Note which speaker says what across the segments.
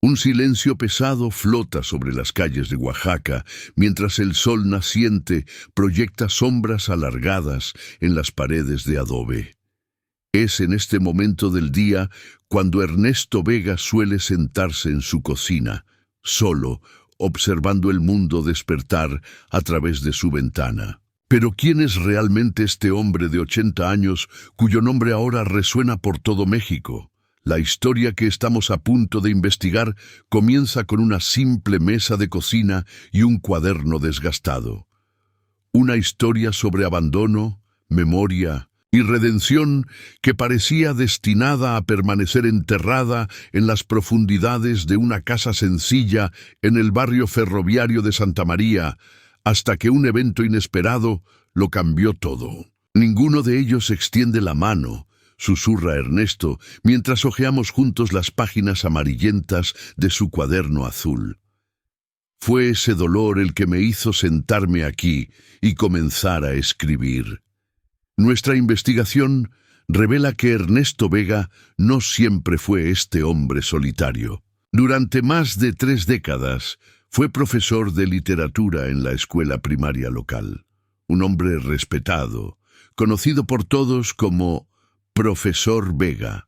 Speaker 1: Un silencio pesado flota sobre las calles de Oaxaca, mientras el sol naciente proyecta sombras alargadas en las paredes de adobe. Es en este momento del día cuando Ernesto Vega suele sentarse en su cocina, solo, observando el mundo despertar a través de su ventana. Pero ¿quién es realmente este hombre de 80 años cuyo nombre ahora resuena por todo México? La historia que estamos a punto de investigar comienza con una simple mesa de cocina y un cuaderno desgastado. Una historia sobre abandono, memoria y redención que parecía destinada a permanecer enterrada en las profundidades de una casa sencilla en el barrio ferroviario de Santa María, hasta que un evento inesperado lo cambió todo. Ninguno de ellos extiende la mano, susurra Ernesto, mientras hojeamos juntos las páginas amarillentas de su cuaderno azul. Fue ese dolor el que me hizo sentarme aquí y comenzar a escribir. Nuestra investigación revela que Ernesto Vega no siempre fue este hombre solitario. Durante más de 3 décadas, fue profesor de literatura en la escuela primaria local. Un hombre respetado, conocido por todos como Profesor Vega.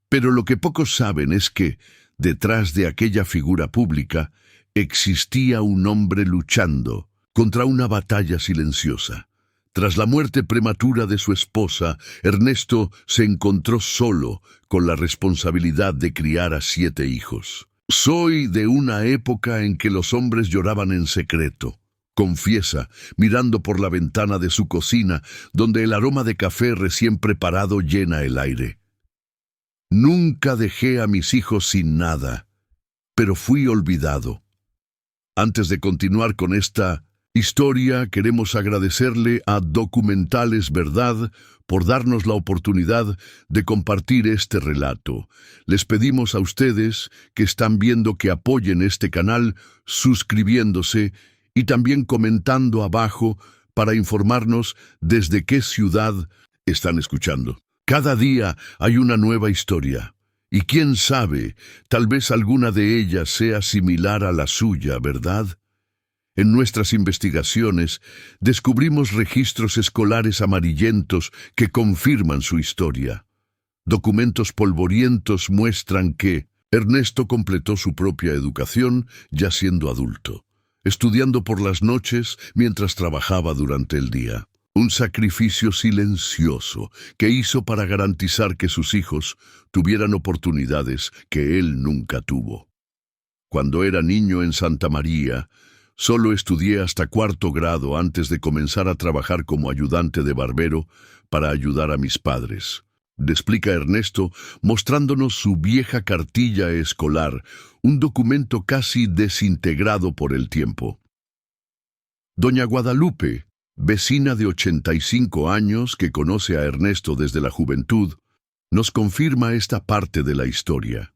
Speaker 1: Pero lo que pocos saben es que, detrás de aquella figura pública, existía un hombre luchando contra una batalla silenciosa. Tras la muerte prematura de su esposa, Ernesto se encontró solo con la responsabilidad de criar a 7 hijos. Soy de una época en que los hombres lloraban en secreto, confiesa, mirando por la ventana de su cocina, donde el aroma de café recién preparado llena el aire. Nunca dejé a mis hijos sin nada, pero fui olvidado. Antes de continuar con esta historia, queremos agradecerle a Documentales Verdad por darnos la oportunidad de compartir este relato. Les pedimos a ustedes que están viendo que apoyen este canal suscribiéndose y también comentando abajo para informarnos desde qué ciudad están escuchando. Cada día hay una nueva historia, y quién sabe, tal vez alguna de ellas sea similar a la suya, ¿verdad? En nuestras investigaciones descubrimos registros escolares amarillentos que confirman su historia. Documentos polvorientos muestran que Ernesto completó su propia educación ya siendo adulto, estudiando por las noches mientras trabajaba durante el día. Un sacrificio silencioso que hizo para garantizar que sus hijos tuvieran oportunidades que él nunca tuvo. Cuando era niño en Santa María, solo estudié hasta 4º grado antes de comenzar a trabajar como ayudante de barbero para ayudar a mis padres. Explica Ernesto, mostrándonos su vieja cartilla escolar, un documento casi desintegrado por el tiempo. Doña Guadalupe, vecina de 85 años que conoce a Ernesto desde la juventud, nos confirma esta parte de la historia.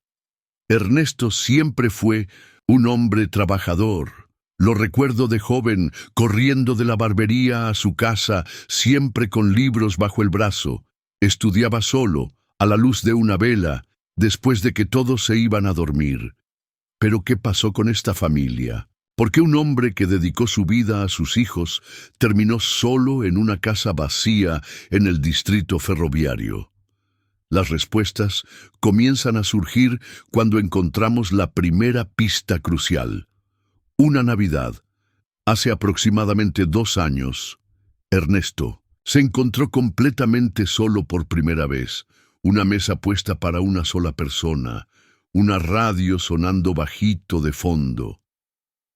Speaker 1: Ernesto siempre fue un hombre trabajador. Lo recuerdo de joven, corriendo de la barbería a su casa, siempre con libros bajo el brazo. Estudiaba solo, a la luz de una vela, después de que todos se iban a dormir. Pero ¿qué pasó con esta familia? ¿Por qué un hombre que dedicó su vida a sus hijos terminó solo en una casa vacía en el distrito ferroviario? Las respuestas comienzan a surgir cuando encontramos la primera pista crucial. Una Navidad, hace aproximadamente 2 años, Ernesto se encontró completamente solo por primera vez, una mesa puesta para una sola persona, una radio sonando bajito de fondo.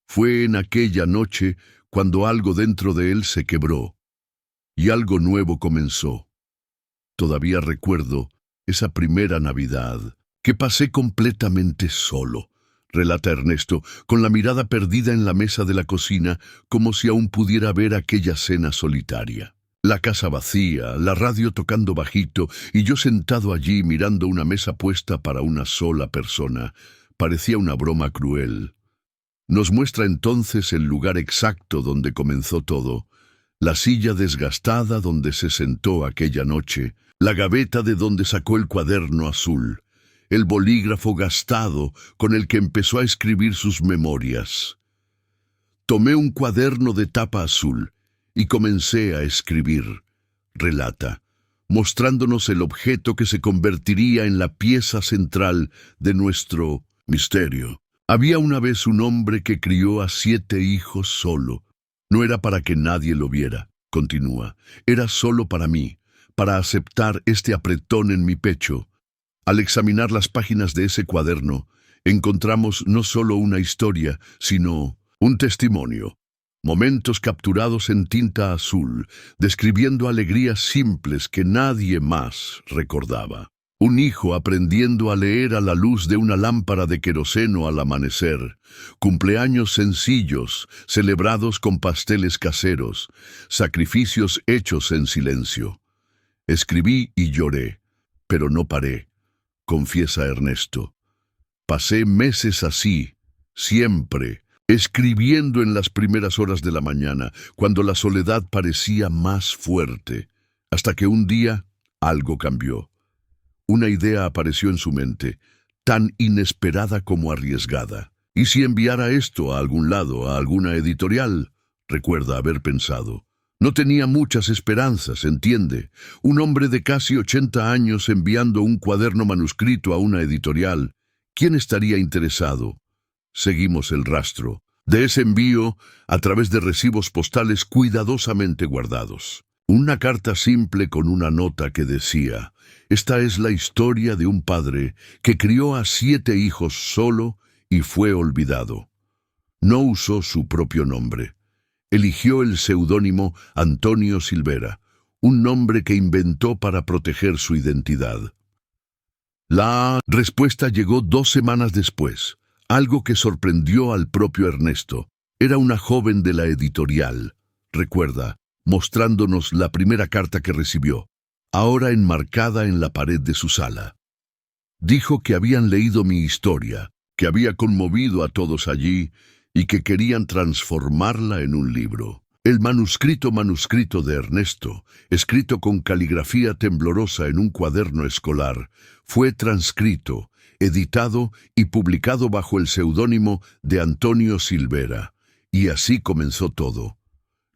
Speaker 1: Fue en aquella noche cuando algo dentro de él se quebró y algo nuevo comenzó. Todavía recuerdo esa primera Navidad que pasé completamente solo, relata Ernesto, con la mirada perdida en la mesa de la cocina, como si aún pudiera ver aquella cena solitaria. La casa vacía, la radio tocando bajito y yo sentado allí mirando una mesa puesta para una sola persona. Parecía una broma cruel. Nos muestra entonces el lugar exacto donde comenzó todo, la silla desgastada donde se sentó aquella noche, la gaveta de donde sacó el cuaderno azul, el bolígrafo gastado con el que empezó a escribir sus memorias. Tomé un cuaderno de tapa azul y comencé a escribir, relata, mostrándonos el objeto que se convertiría en la pieza central de nuestro misterio. Había una vez un hombre que crió a 7 hijos solo. No era para que nadie lo viera, continúa. Era solo para mí, para aceptar este apretón en mi pecho. Al examinar las páginas de ese cuaderno, encontramos no solo una historia, sino un testimonio. Momentos capturados en tinta azul, describiendo alegrías simples que nadie más recordaba. Un hijo aprendiendo a leer a la luz de una lámpara de queroseno al amanecer. Cumpleaños sencillos, celebrados con pasteles caseros. Sacrificios hechos en silencio. Escribí y lloré, pero no paré, confiesa Ernesto. Pasé meses así, siempre, escribiendo en las primeras horas de la mañana, cuando la soledad parecía más fuerte, hasta que un día algo cambió. Una idea apareció en su mente, tan inesperada como arriesgada. ¿Y si enviara esto a algún lado, a alguna editorial? Recuerda haber pensado. No tenía muchas esperanzas, entiende. Un hombre de casi 80 años enviando un cuaderno manuscrito a una editorial. ¿Quién estaría interesado? Seguimos el rastro de ese envío a través de recibos postales cuidadosamente guardados. Una carta simple con una nota que decía: esta es la historia de un padre que crió a 7 hijos solo y fue olvidado. No usó su propio nombre. Eligió el seudónimo Antonio Silvera, un nombre que inventó para proteger su identidad. La respuesta llegó 2 semanas después, algo que sorprendió al propio Ernesto. Era una joven de la editorial, recuerda, mostrándonos la primera carta que recibió, ahora enmarcada en la pared de su sala. Dijo que habían leído mi historia, que había conmovido a todos allí y que querían transformarla en un libro. El manuscrito de Ernesto, escrito con caligrafía temblorosa en un cuaderno escolar, fue transcrito, editado y publicado bajo el seudónimo de Antonio Silvera. Y así comenzó todo.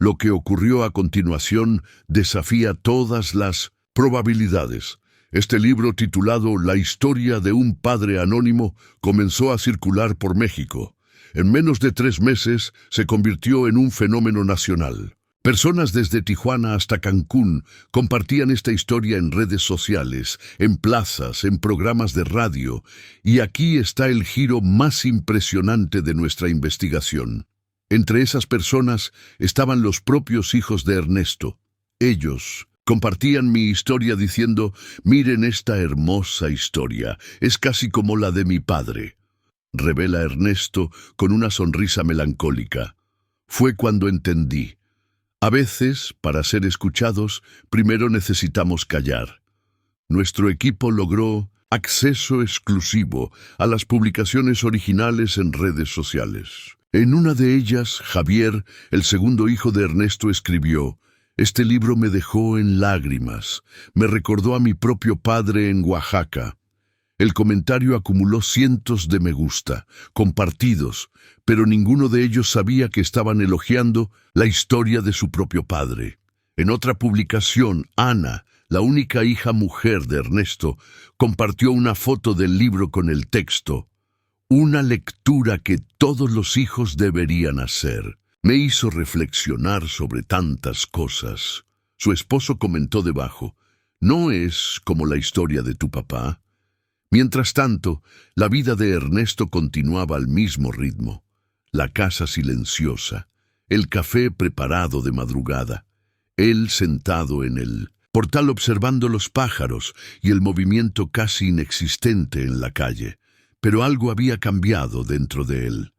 Speaker 1: Lo que ocurrió a continuación desafía todas las probabilidades. Este libro, titulado La historia de un padre anónimo, comenzó a circular por México. En menos de 3 meses se convirtió en un fenómeno nacional. Personas desde Tijuana hasta Cancún compartían esta historia en redes sociales, en plazas, en programas de radio, y aquí está el giro más impresionante de nuestra investigación. Entre esas personas estaban los propios hijos de Ernesto. Ellos compartían mi historia diciendo: miren esta hermosa historia, es casi como la de mi padre. Revela Ernesto con una sonrisa melancólica. Fue cuando entendí. A veces, para ser escuchados, primero necesitamos callar. Nuestro equipo logró acceso exclusivo a las publicaciones originales en redes sociales. En una de ellas, Javier, el segundo hijo de Ernesto, escribió: este libro me dejó en lágrimas, me recordó a mi propio padre en Oaxaca. El comentario acumuló cientos de me gusta, compartidos, pero ninguno de ellos sabía que estaban elogiando la historia de su propio padre. En otra publicación, Ana, la única hija mujer de Ernesto, compartió una foto del libro con el texto: una lectura que todos los hijos deberían hacer. Me hizo reflexionar sobre tantas cosas. Su esposo comentó debajo: ¿no es como la historia de tu papá? Mientras tanto, la vida de Ernesto continuaba al mismo ritmo. La casa silenciosa, el café preparado de madrugada, él sentado en el portal observando los pájaros y el movimiento casi inexistente en la calle. Pero algo había cambiado dentro de él.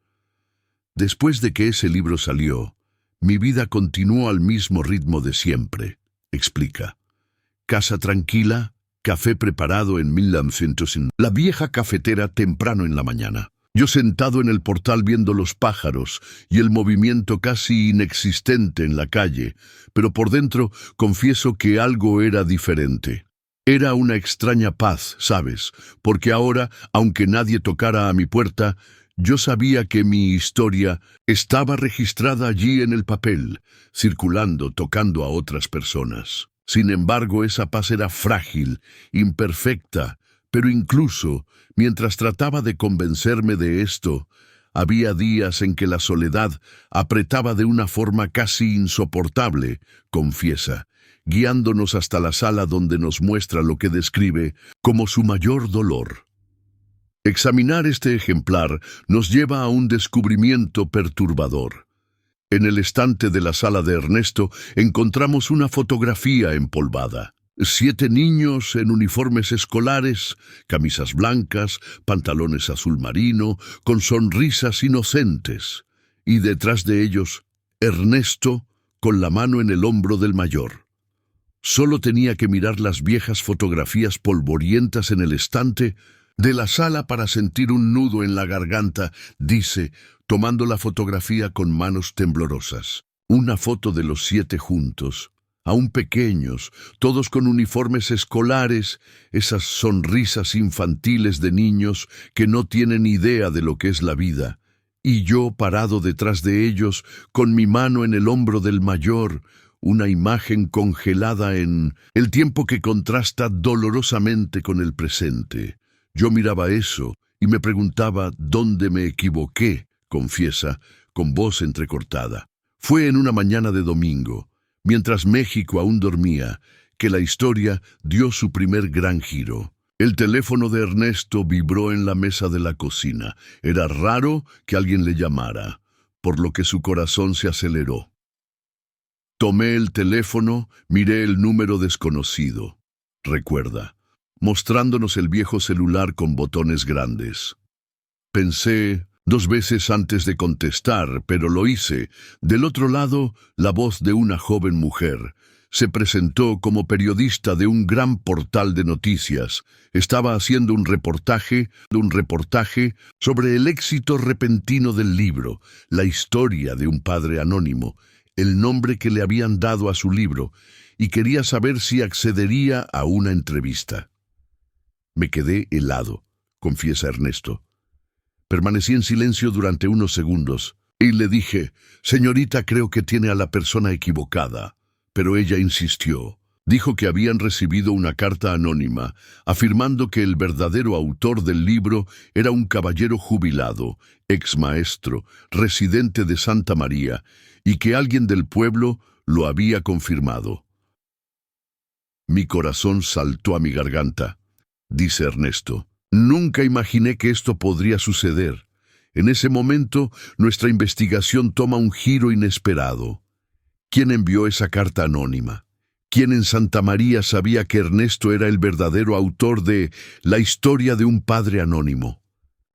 Speaker 1: Después de que ese libro salió, mi vida continuó al mismo ritmo de siempre, explica. Casa tranquila, café preparado en 1900, la vieja cafetera temprano en la mañana. Yo sentado en el portal viendo los pájaros y el movimiento casi inexistente en la calle, pero por dentro confieso que algo era diferente. Era una extraña paz, ¿sabes? Porque ahora, aunque nadie tocara a mi puerta, yo sabía que mi historia estaba registrada allí en el papel, circulando, tocando a otras personas. Sin embargo, esa paz era frágil, imperfecta, pero incluso, mientras trataba de convencerme de esto, había días en que la soledad apretaba de una forma casi insoportable, confiesa, guiándonos hasta la sala donde nos muestra lo que describe como su mayor dolor. Examinar este ejemplar nos lleva a un descubrimiento perturbador. En el estante de la sala de Ernesto encontramos una fotografía empolvada. 7 niños en uniformes escolares, camisas blancas, pantalones azul marino, con sonrisas inocentes. Y detrás de ellos, Ernesto con la mano en el hombro del mayor. Solo tenía que mirar las viejas fotografías polvorientas en el estante de la sala para sentir un nudo en la garganta, dice, tomando la fotografía con manos temblorosas. Una foto de los 7 juntos, aún pequeños, todos con uniformes escolares, esas sonrisas infantiles de niños que no tienen idea de lo que es la vida. Y yo parado detrás de ellos, con mi mano en el hombro del mayor, una imagen congelada en el tiempo que contrasta dolorosamente con el presente. Yo miraba eso y me preguntaba dónde me equivoqué, confiesa, con voz entrecortada. Fue en una mañana de domingo, mientras México aún dormía, que la historia dio su primer gran giro. El teléfono de Ernesto vibró en la mesa de la cocina. Era raro que alguien le llamara, por lo que su corazón se aceleró. Tomé el teléfono, miré el número desconocido. Recuerda, mostrándonos el viejo celular con botones grandes. Pensé 2 veces antes de contestar, pero lo hice. Del otro lado, la voz de una joven mujer. Se presentó como periodista de un gran portal de noticias. Estaba haciendo un reportaje sobre el éxito repentino del libro, la historia de un padre anónimo, el nombre que le habían dado a su libro, y quería saber si accedería a una entrevista. Me quedé helado, confiesa Ernesto. Permanecí en silencio durante unos segundos y le dije, «Señorita, creo que tiene a la persona equivocada». Pero ella insistió. Dijo que habían recibido una carta anónima afirmando que el verdadero autor del libro era un caballero jubilado, ex maestro, residente de Santa María, y que alguien del pueblo lo había confirmado. Mi corazón saltó a mi garganta, dice Ernesto. Nunca imaginé que esto podría suceder. En ese momento, nuestra investigación toma un giro inesperado. ¿Quién envió esa carta anónima? ¿Quién en Santa María sabía que Ernesto era el verdadero autor de La historia de un padre anónimo?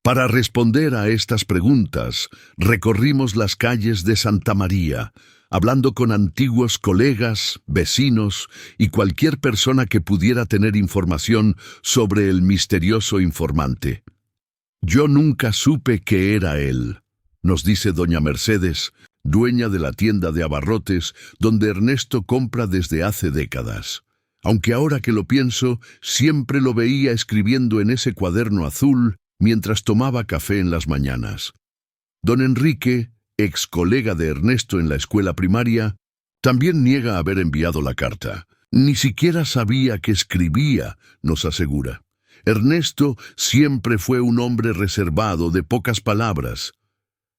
Speaker 1: Para responder a estas preguntas, recorrimos las calles de Santa María, hablando con antiguos colegas, vecinos y cualquier persona que pudiera tener información sobre el misterioso informante. Yo nunca supe que era él, nos dice doña Mercedes, dueña de la tienda de abarrotes donde Ernesto compra desde hace décadas. Aunque ahora que lo pienso, siempre lo veía escribiendo en ese cuaderno azul mientras tomaba café en las mañanas. Don Enrique, ex colega de Ernesto en la escuela primaria, también niega haber enviado la carta. Ni siquiera sabía que escribía, nos asegura. Ernesto siempre fue un hombre reservado, de pocas palabras.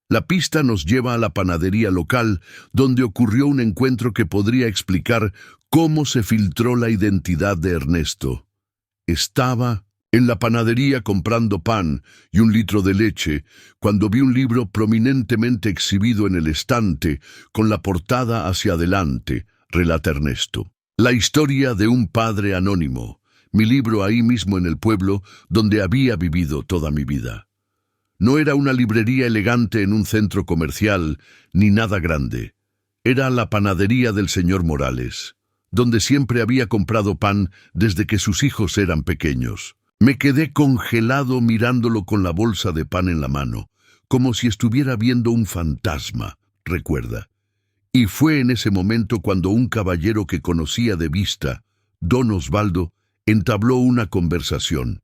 Speaker 1: La pista nos lleva a la panadería local, donde ocurrió un encuentro que podría explicar cómo se filtró la identidad de Ernesto. Estaba en la panadería comprando pan y 1 litro de leche, cuando vi un libro prominentemente exhibido en el estante, con la portada hacia adelante, relata Ernesto. La historia de un padre anónimo, mi libro ahí mismo en el pueblo donde había vivido toda mi vida. No era una librería elegante en un centro comercial, ni nada grande. Era la panadería del señor Morales, donde siempre había comprado pan desde que sus hijos eran pequeños. Me quedé congelado mirándolo con la bolsa de pan en la mano, como si estuviera viendo un fantasma, recuerda. Y fue en ese momento cuando un caballero que conocía de vista, don Osvaldo, entabló una conversación.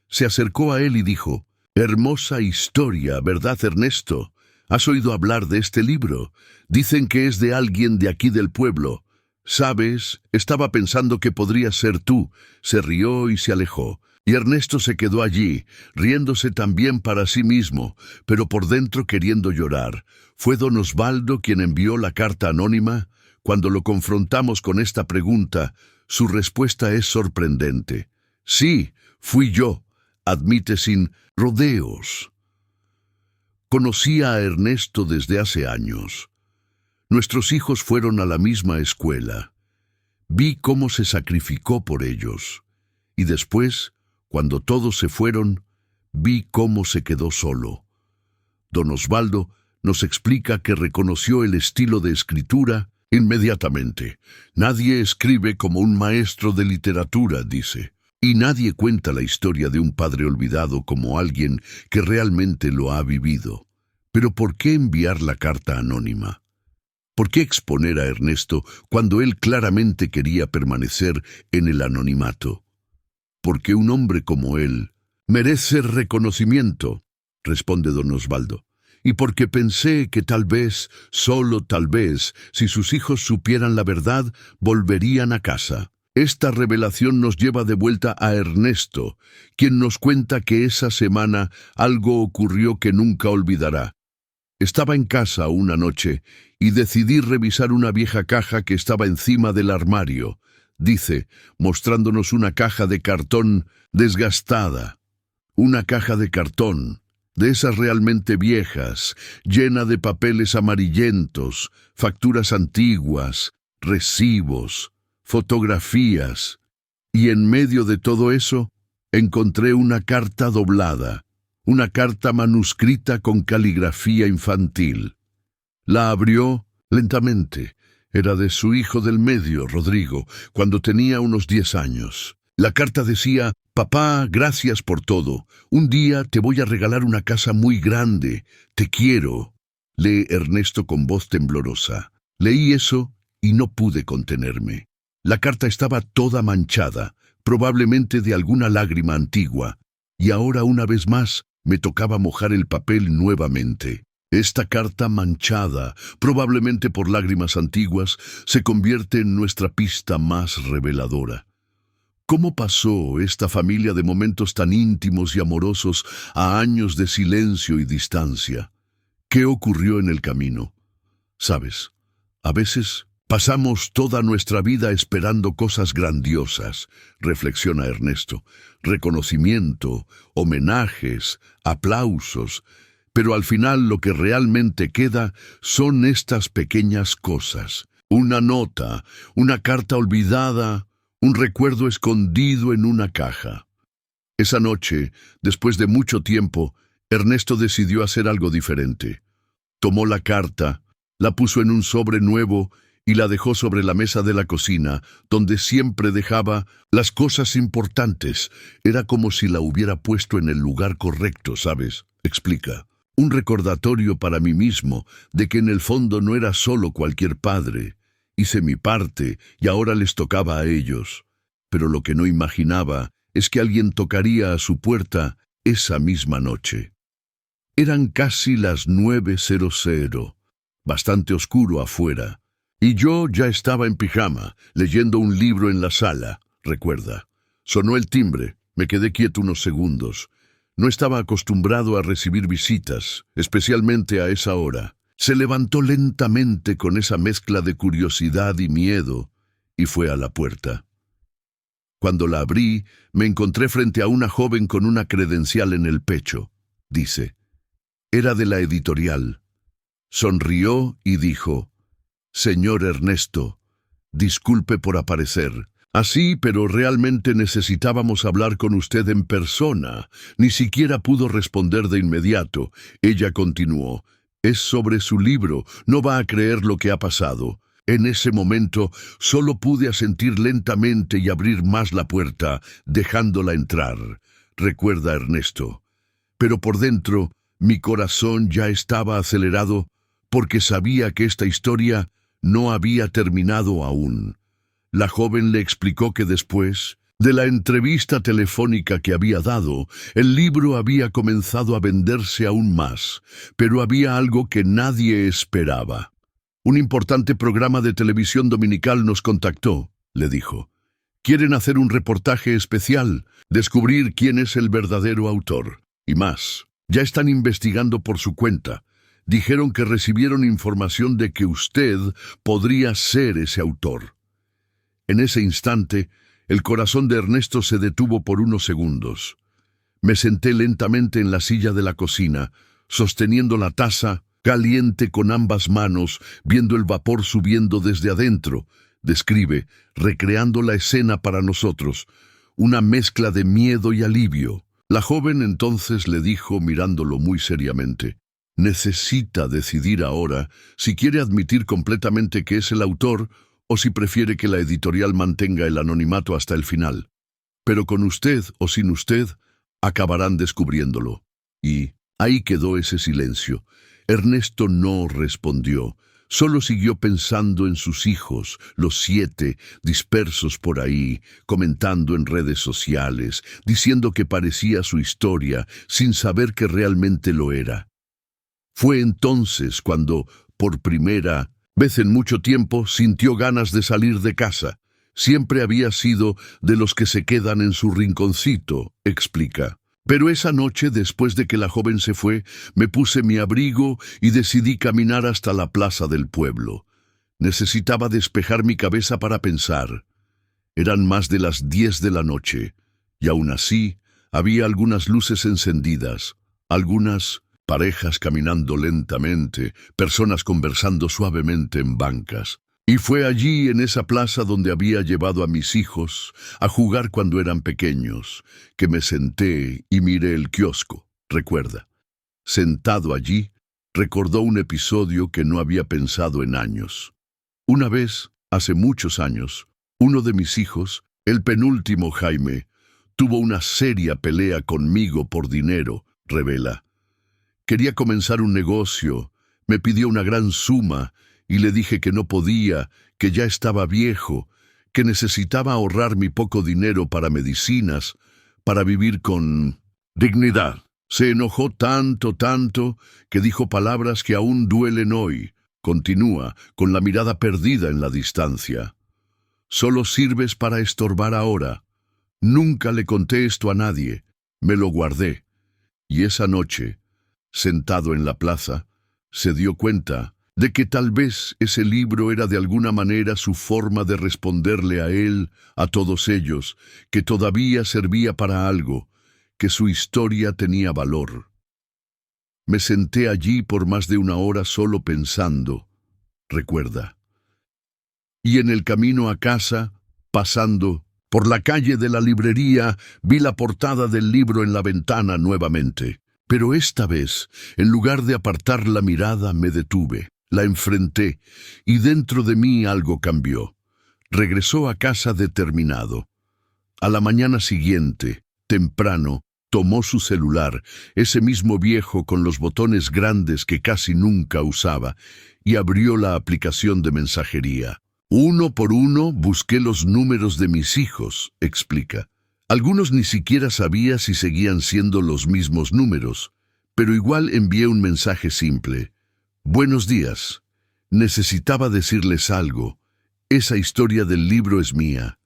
Speaker 1: Se acercó a él y dijo: «Hermosa historia, ¿verdad, Ernesto? ¿Has oído hablar de este libro? Dicen que es de alguien de aquí del pueblo. ¿Sabes? Estaba pensando que podría ser tú». Se rió y se alejó. Y Ernesto se quedó allí, riéndose también para sí mismo, pero por dentro queriendo llorar. ¿Fue don Osvaldo quien envió la carta anónima? Cuando lo confrontamos con esta pregunta, su respuesta es sorprendente. «Sí, fui yo», admite sin rodeos. Conocí a Ernesto desde hace años. Nuestros hijos fueron a la misma escuela. Vi cómo se sacrificó por ellos. Y después, cuando todos se fueron, vi cómo se quedó solo. Don Osvaldo nos explica que reconoció el estilo de escritura inmediatamente. «Nadie escribe como un maestro de literatura», dice. Y nadie cuenta la historia de un padre olvidado como alguien que realmente lo ha vivido. Pero ¿por qué enviar la carta anónima? ¿Por qué exponer a Ernesto cuando él claramente quería permanecer en el anonimato? Porque un hombre como él merece reconocimiento, responde don Osvaldo. Y porque pensé que tal vez, solo tal vez, si sus hijos supieran la verdad, volverían a casa. Esta revelación nos lleva de vuelta a Ernesto, quien nos cuenta que esa semana algo ocurrió que nunca olvidará. Estaba en casa una noche y decidí revisar una vieja caja que estaba encima del armario, dice, mostrándonos una caja de cartón desgastada. Una caja de cartón, de esas realmente viejas, llena de papeles amarillentos, facturas antiguas, recibos, fotografías. Y en medio de todo eso, encontré una carta doblada, una carta manuscrita con caligrafía infantil. La abrió lentamente. Era de su hijo del medio, Rodrigo, cuando tenía unos 10 años. La carta decía: «Papá, gracias por todo. Un día te voy a regalar una casa muy grande. Te quiero», lee Ernesto con voz temblorosa. Leí eso y no pude contenerme. La carta estaba toda manchada, probablemente de alguna lágrima antigua, y ahora una vez más me tocaba mojar el papel nuevamente. Esta carta manchada, probablemente por lágrimas antiguas, se convierte en nuestra pista más reveladora. ¿Cómo pasó esta familia de momentos tan íntimos y amorosos a años de silencio y distancia? ¿Qué ocurrió en el camino? ¿Sabes? A veces pasamos toda nuestra vida esperando cosas grandiosas, reflexiona Ernesto, reconocimiento, homenajes, aplausos, pero al final lo que realmente queda son estas pequeñas cosas. Una nota, una carta olvidada, un recuerdo escondido en una caja. Esa noche, después de mucho tiempo, Ernesto decidió hacer algo diferente. Tomó la carta, la puso en un sobre nuevo y la dejó sobre la mesa de la cocina, donde siempre dejaba las cosas importantes. Era como si la hubiera puesto en el lugar correcto, ¿sabes? Explica. Un recordatorio para mí mismo de que en el fondo no era solo cualquier padre. Hice mi parte y ahora les tocaba a ellos. Pero lo que no imaginaba es que alguien tocaría a su puerta esa misma noche. Eran casi las 9:00, bastante oscuro afuera, y yo ya estaba en pijama, leyendo un libro en la sala, recuerda. Sonó el timbre, me quedé quieto unos segundos. No estaba acostumbrado a recibir visitas, especialmente a esa hora. Se levantó lentamente con esa mezcla de curiosidad y miedo, y fue a la puerta. Cuando la abrí, me encontré frente a una joven con una credencial en el pecho, dice. Era de la editorial. Sonrió y dijo: «Señor Ernesto, disculpe por aparecer. Así, pero realmente necesitábamos hablar con usted en persona». Ni siquiera pudo responder de inmediato. Ella continuó: «Es sobre su libro, no va a creer lo que ha pasado». En ese momento solo pude asentir lentamente y abrir más la puerta, dejándola entrar, recuerda Ernesto. Pero por dentro, mi corazón ya estaba acelerado porque sabía que esta historia no había terminado aún. La joven le explicó que después De la entrevista telefónica que había dado, el libro había comenzado a venderse aún más, pero había algo que nadie esperaba. Un importante programa de televisión dominical nos contactó, le dijo. Quieren hacer un reportaje especial, descubrir quién es el verdadero autor. Y más, ya están investigando por su cuenta. Dijeron que recibieron información de que usted podría ser ese autor. En ese instante, el corazón de Ernesto se detuvo por unos segundos. Me senté lentamente en la silla de la cocina, sosteniendo la taza, caliente con ambas manos, viendo el vapor subiendo desde adentro, describe, recreando la escena para nosotros, una mezcla de miedo y alivio. La joven entonces le dijo, mirándolo muy seriamente, necesita decidir ahora si quiere admitir completamente que es el autor o si prefiere que la editorial mantenga el anonimato hasta el final. Pero con usted o sin usted, acabarán descubriéndolo. Y ahí quedó ese silencio. Ernesto no respondió, solo siguió pensando en sus hijos, los 7, dispersos por ahí, comentando en redes sociales, diciendo que parecía su historia, sin saber que realmente lo era. Fue entonces cuando, por primera vez en mucho tiempo, sintió ganas de salir de casa. Siempre había sido de los que se quedan en su rinconcito, explica. Pero esa noche, después de que la joven se fue, me puse mi abrigo y decidí caminar hasta la plaza del pueblo. Necesitaba despejar mi cabeza para pensar. Eran más de las 10 de la noche, y aún así había algunas luces encendidas, algunas parejas caminando lentamente, personas conversando suavemente en bancas. Y fue allí, en esa plaza donde había llevado a mis hijos a jugar cuando eran pequeños, que me senté y miré el kiosco, recuerda. Sentado allí, recordó un episodio que no había pensado en años. Una vez, hace muchos años, uno de mis hijos, el penúltimo Jaime, tuvo una seria pelea conmigo por dinero, revela. Quería comenzar un negocio, me pidió una gran suma y le dije que no podía, que ya estaba viejo, que necesitaba ahorrar mi poco dinero para medicinas, para vivir con dignidad. Se enojó tanto, que dijo palabras que aún duelen hoy. Continúa, con la mirada perdida en la distancia. Solo sirves para estorbar ahora. Nunca le conté esto a nadie, me lo guardé. Y esa noche, sentado en la plaza, se dio cuenta de que tal vez ese libro era de alguna manera su forma de responderle a él, a todos ellos, que todavía servía para algo, que su historia tenía valor. Me senté allí por más de una hora solo pensando, recuerda. Y en el camino a casa, pasando por la calle de la librería, vi la portada del libro en la ventana nuevamente. Pero esta vez, en lugar de apartar la mirada, me detuve, la enfrenté, y dentro de mí algo cambió. Regresó a casa determinado. A la mañana siguiente, temprano, tomó su celular, ese mismo viejo con los botones grandes que casi nunca usaba, y abrió la aplicación de mensajería. Uno por uno busqué los números de mis hijos, explica. Algunos ni siquiera sabía si seguían siendo los mismos números, pero igual envié un mensaje simple. Buenos días. Necesitaba decirles algo. Esa historia del libro es mía.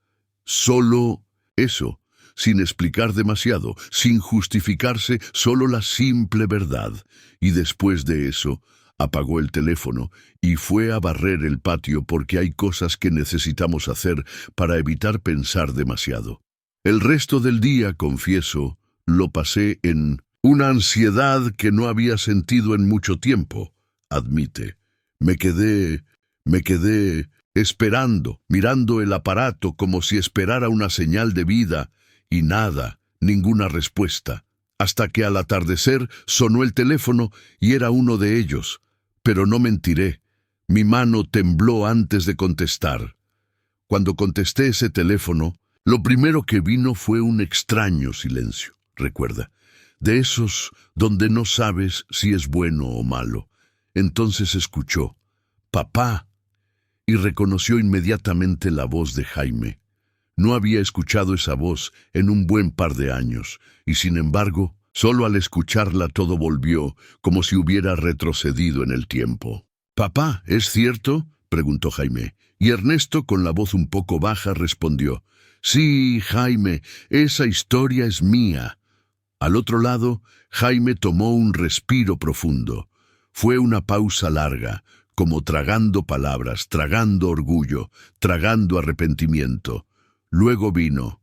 Speaker 1: Solo eso, sin explicar demasiado, sin justificarse, solo la simple verdad. Y después de eso, apagó el teléfono y fue a barrer el patio porque hay cosas que necesitamos hacer para evitar pensar demasiado. El resto del día, confieso, lo pasé en una ansiedad que no había sentido en mucho tiempo, admite. Me quedé esperando, mirando el aparato como si esperara una señal de vida, y nada, ninguna respuesta, hasta que al atardecer sonó el teléfono y era uno de ellos. Pero no mentiré, mi mano tembló antes de contestar. Cuando contesté ese teléfono, lo primero que vino fue un extraño silencio, recuerda, de esos donde no sabes si es bueno o malo. Entonces escuchó, «Papá», y reconoció inmediatamente la voz de Jaime. No había escuchado esa voz en un buen par de años, y sin embargo, solo al escucharla todo volvió, como si hubiera retrocedido en el tiempo. «Papá, ¿es cierto?», preguntó Jaime, y Ernesto, con la voz un poco baja, respondió: «Sí, Jaime, esa historia es mía». Al otro lado, Jaime tomó un respiro profundo. Fue una pausa larga, como tragando palabras, tragando orgullo, tragando arrepentimiento. Luego vino: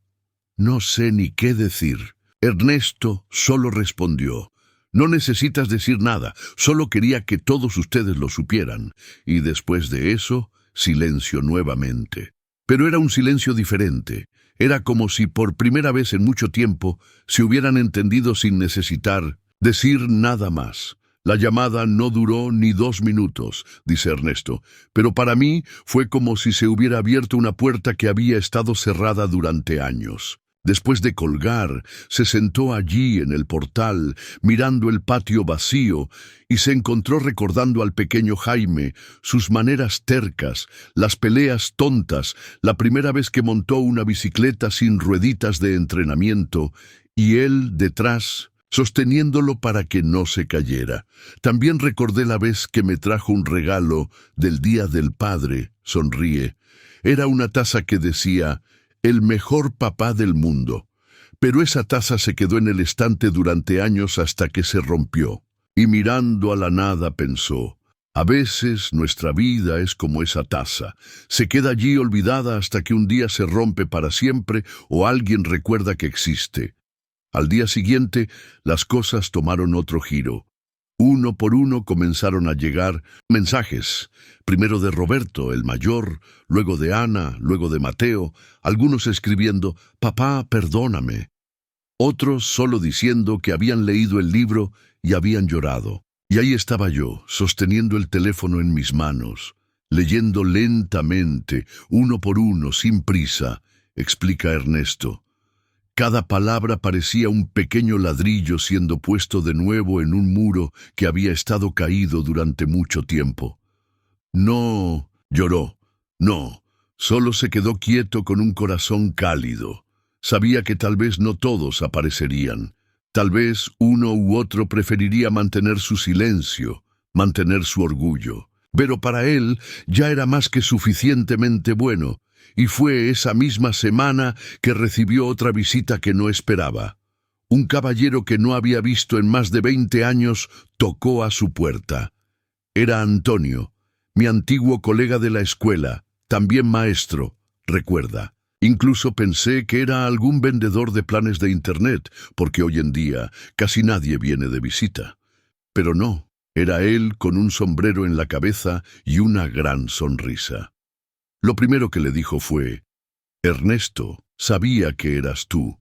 Speaker 1: «No sé ni qué decir». Ernesto solo respondió: «No necesitas decir nada, solo quería que todos ustedes lo supieran». Y después de eso, silencio nuevamente. Pero era un silencio diferente. Era como si por primera vez en mucho tiempo se hubieran entendido sin necesitar decir nada más. «La llamada no duró ni 2 minutos», dice Ernesto, «pero para mí fue como si se hubiera abierto una puerta que había estado cerrada durante años». Después de colgar, se sentó allí en el portal, mirando el patio vacío, y se encontró recordando al pequeño Jaime, sus maneras tercas, las peleas tontas, la primera vez que montó una bicicleta sin rueditas de entrenamiento, y él detrás, sosteniéndolo para que no se cayera. También recordé la vez que me trajo un regalo del Día del Padre, sonríe. Era una taza que decía: «El mejor papá del mundo». Pero esa taza se quedó en el estante durante años hasta que se rompió. Y mirando a la nada pensó: «A veces nuestra vida es como esa taza. Se queda allí olvidada hasta que un día se rompe para siempre o alguien recuerda que existe». Al día siguiente, las cosas tomaron otro giro. Uno por uno comenzaron a llegar mensajes, primero de Roberto, el mayor, luego de Ana, luego de Mateo, algunos escribiendo: «Papá, perdóname». Otros solo diciendo que habían leído el libro y habían llorado. Y ahí estaba yo, sosteniendo el teléfono en mis manos, leyendo lentamente, uno por uno, sin prisa, explica Ernesto. Cada palabra parecía un pequeño ladrillo siendo puesto de nuevo en un muro que había estado caído durante mucho tiempo. No lloró, no, solo se quedó quieto con un corazón cálido. Sabía que tal vez no todos aparecerían. Tal vez uno u otro preferiría mantener su silencio, mantener su orgullo. Pero para él ya era más que suficientemente bueno. Y fue esa misma semana que recibió otra visita que no esperaba. Un caballero que no había visto en más de 20 años tocó a su puerta. Era Antonio, mi antiguo colega de la escuela, también maestro, recuerda. Incluso pensé que era algún vendedor de planes de Internet, porque hoy en día casi nadie viene de visita. Pero no, era él con un sombrero en la cabeza y una gran sonrisa. Lo primero que le dijo fue: «Ernesto, sabía que eras tú.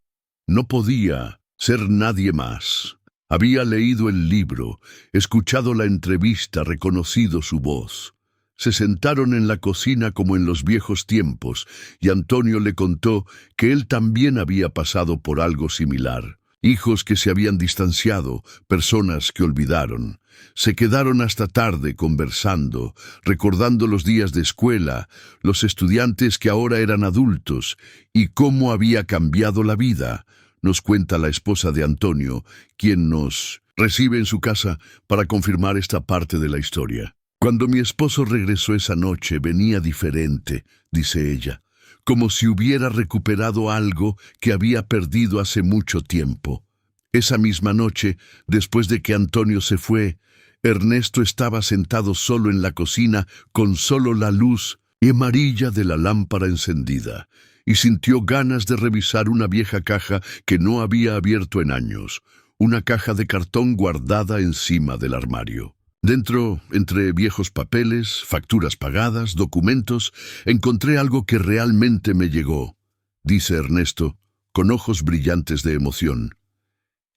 Speaker 1: No podía ser nadie más. Había leído el libro, escuchado la entrevista, reconocido su voz». Se sentaron en la cocina como en los viejos tiempos, y Antonio le contó que él también había pasado por algo similar. Hijos que se habían distanciado, personas que olvidaron. Se quedaron hasta tarde conversando, recordando los días de escuela, los estudiantes que ahora eran adultos, y cómo había cambiado la vida, nos cuenta la esposa de Antonio, quien nos recibe en su casa para confirmar esta parte de la historia. «Cuando mi esposo regresó esa noche venía diferente», dice ella, «como si hubiera recuperado algo que había perdido hace mucho tiempo». Esa misma noche, después de que Antonio se fue, Ernesto estaba sentado solo en la cocina con solo la luz amarilla de la lámpara encendida, y sintió ganas de revisar una vieja caja que no había abierto en años, una caja de cartón guardada encima del armario. Dentro, entre viejos papeles, facturas pagadas, documentos, encontré algo que realmente me llegó, dice Ernesto, con ojos brillantes de emoción.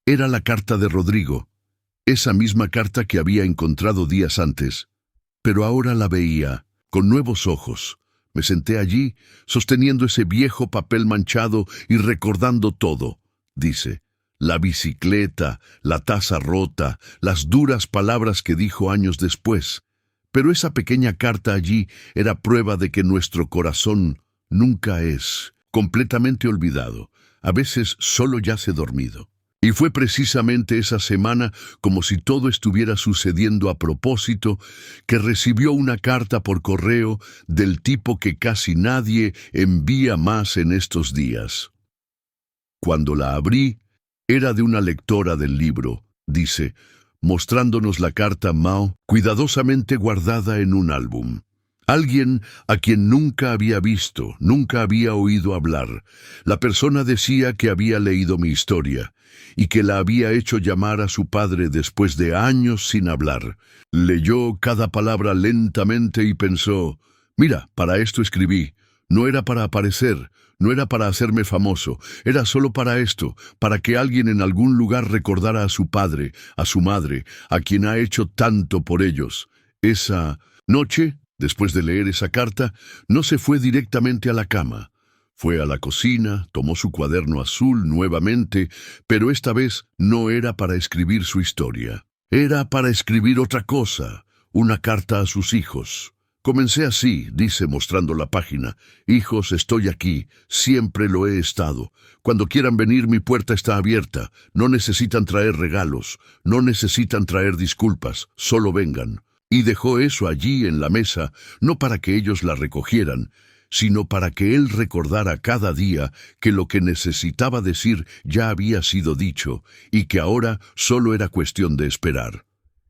Speaker 1: Era la carta de Rodrigo, esa misma carta que había encontrado días antes, pero ahora la veía con nuevos ojos. Me senté allí, sosteniendo ese viejo papel manchado y recordando todo, dice. La bicicleta, la taza rota, las duras palabras que dijo años después. Pero esa pequeña carta allí era prueba de que nuestro corazón nunca es completamente olvidado. A veces solo yace dormido. Y fue precisamente esa semana, como si todo estuviera sucediendo a propósito, que recibió una carta por correo del tipo que casi nadie envía más en estos días. Cuando la abrí, era de una lectora del libro, dice, mostrándonos la carta Mao, cuidadosamente guardada en un álbum. Alguien a quien nunca había visto, nunca había oído hablar. La persona decía que había leído mi historia y que la había hecho llamar a su padre después de años sin hablar. Leyó cada palabra lentamente y pensó, mira, para esto escribí. No era para aparecer, no era para hacerme famoso, era solo para esto, para que alguien en algún lugar recordara a su padre, a su madre, a quien ha hecho tanto por ellos. Esa noche, después de leer esa carta, no se fue directamente a la cama. Fue a la cocina, tomó su cuaderno azul nuevamente, pero esta vez no era para escribir su historia. Era para escribir otra cosa, una carta a sus hijos. Comencé así, dice mostrando la página. Hijos, estoy aquí, siempre lo he estado. Cuando quieran venir, mi puerta está abierta. No necesitan traer regalos, no necesitan traer disculpas, solo vengan. Y dejó eso allí en la mesa, no para que ellos la recogieran, sino para que él recordara cada día que lo que necesitaba decir ya había sido dicho y que ahora solo era cuestión de esperar.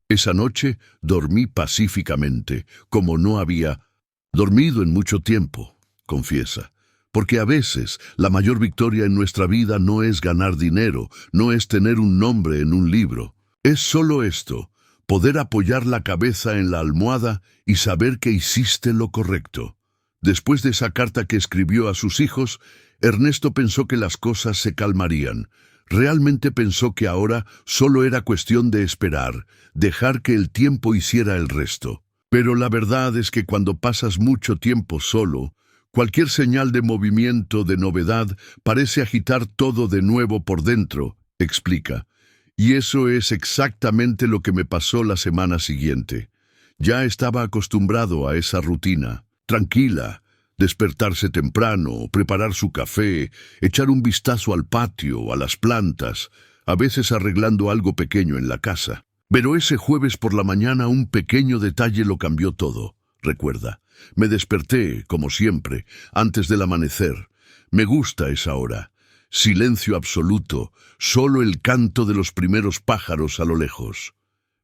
Speaker 1: Esa noche dormí pacíficamente, como no había dormido en mucho tiempo, confiesa. Porque a veces la mayor victoria en nuestra vida no es ganar dinero, no es tener un nombre en un libro. Es solo esto, poder apoyar la cabeza en la almohada y saber que hiciste lo correcto. Después de esa carta que escribió a sus hijos, Ernesto pensó que las cosas se calmarían. Realmente pensó que ahora solo era cuestión de esperar, dejar que el tiempo hiciera el resto. Pero la verdad es que cuando pasas mucho tiempo solo, cualquier señal de movimiento, de novedad, parece agitar todo de nuevo por dentro, explica. Y eso es exactamente lo que me pasó la semana siguiente. Ya estaba acostumbrado a esa rutina, tranquila, despertarse temprano, preparar su café, echar un vistazo al patio, a las plantas, a veces arreglando algo pequeño en la casa. Pero ese jueves por la mañana un pequeño detalle lo cambió todo, recuerda. Me desperté, como siempre, antes del amanecer. Me gusta esa hora. Silencio absoluto, solo el canto de los primeros pájaros a lo lejos.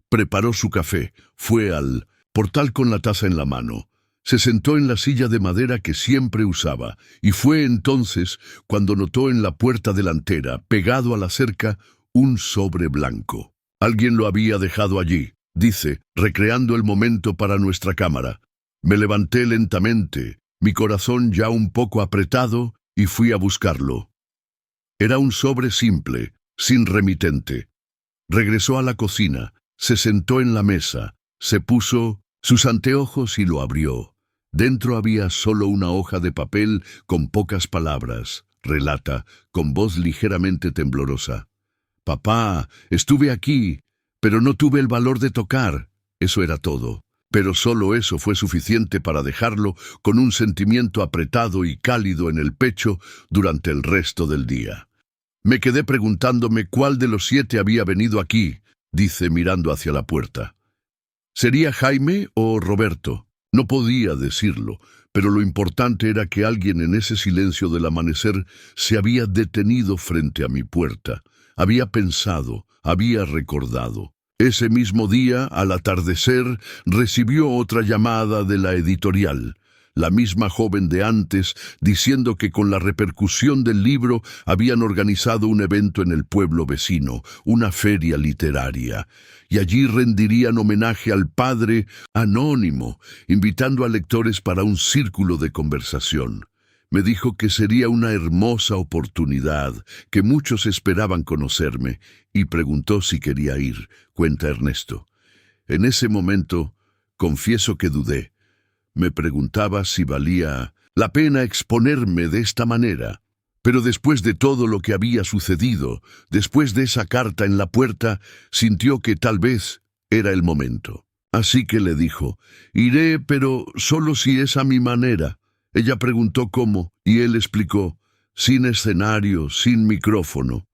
Speaker 1: Preparó su café, fue al portal con la taza en la mano. Se sentó en la silla de madera que siempre usaba, y fue entonces cuando notó en la puerta delantera, pegado a la cerca, un sobre blanco. Alguien lo había dejado allí, dice, recreando el momento para nuestra cámara. Me levanté lentamente, mi corazón ya un poco apretado, y fui a buscarlo. Era un sobre simple, sin remitente. Regresó a la cocina, se sentó en la mesa, se puso sus anteojos y lo abrió. Dentro había solo una hoja de papel con pocas palabras, relata, con voz ligeramente temblorosa. Papá, estuve aquí, pero no tuve el valor de tocar. Eso era todo. Pero solo eso fue suficiente para dejarlo con un sentimiento apretado y cálido en el pecho durante el resto del día. Me quedé preguntándome cuál de los 7 había venido aquí, dice mirando hacia la puerta. ¿Sería Jaime o Roberto? No podía decirlo, pero lo importante era que alguien en ese silencio del amanecer se había detenido frente a mi puerta. Había pensado, había recordado. Ese mismo día, al atardecer, recibió otra llamada de la editorial. La misma joven de antes, diciendo que con la repercusión del libro habían organizado un evento en el pueblo vecino, una feria literaria, y allí rendirían homenaje al padre anónimo, invitando a lectores para un círculo de conversación. Me dijo que sería una hermosa oportunidad, que muchos esperaban conocerme, y preguntó si quería ir, cuenta Ernesto. En ese momento, confieso que dudé. Me preguntaba si valía la pena exponerme de esta manera. Pero después de todo lo que había sucedido, después de esa carta en la puerta, sintió que tal vez era el momento. Así que le dijo, iré, pero solo si es a mi manera. Ella preguntó cómo, y él explicó, sin escenario, sin micrófono.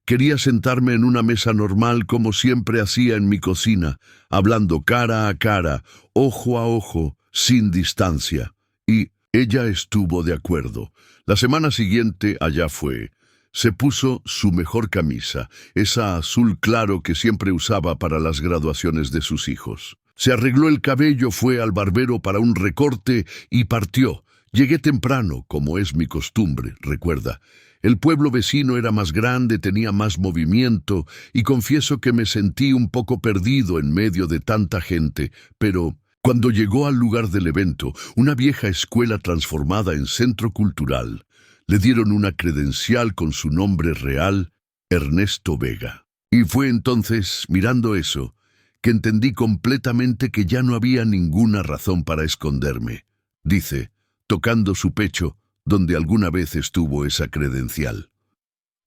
Speaker 1: Quería sentarme en una mesa normal como siempre hacía en mi cocina, hablando cara a cara, ojo a ojo, sin distancia. Y ella estuvo de acuerdo. La semana siguiente allá fue. Se puso su mejor camisa, esa azul claro que siempre usaba para las graduaciones de sus hijos. Se arregló el cabello, fue al barbero para un recorte y partió. Llegué temprano, como es mi costumbre, recuerda. El pueblo vecino era más grande, tenía más movimiento, y confieso que me sentí un poco perdido en medio de tanta gente, pero cuando llegó al lugar del evento, una vieja escuela transformada en centro cultural, le dieron una credencial con su nombre real, Ernesto Vega. Y fue entonces, mirando eso, que entendí completamente que ya no había ninguna razón para esconderme, dice, tocando su pecho, donde alguna vez estuvo esa credencial.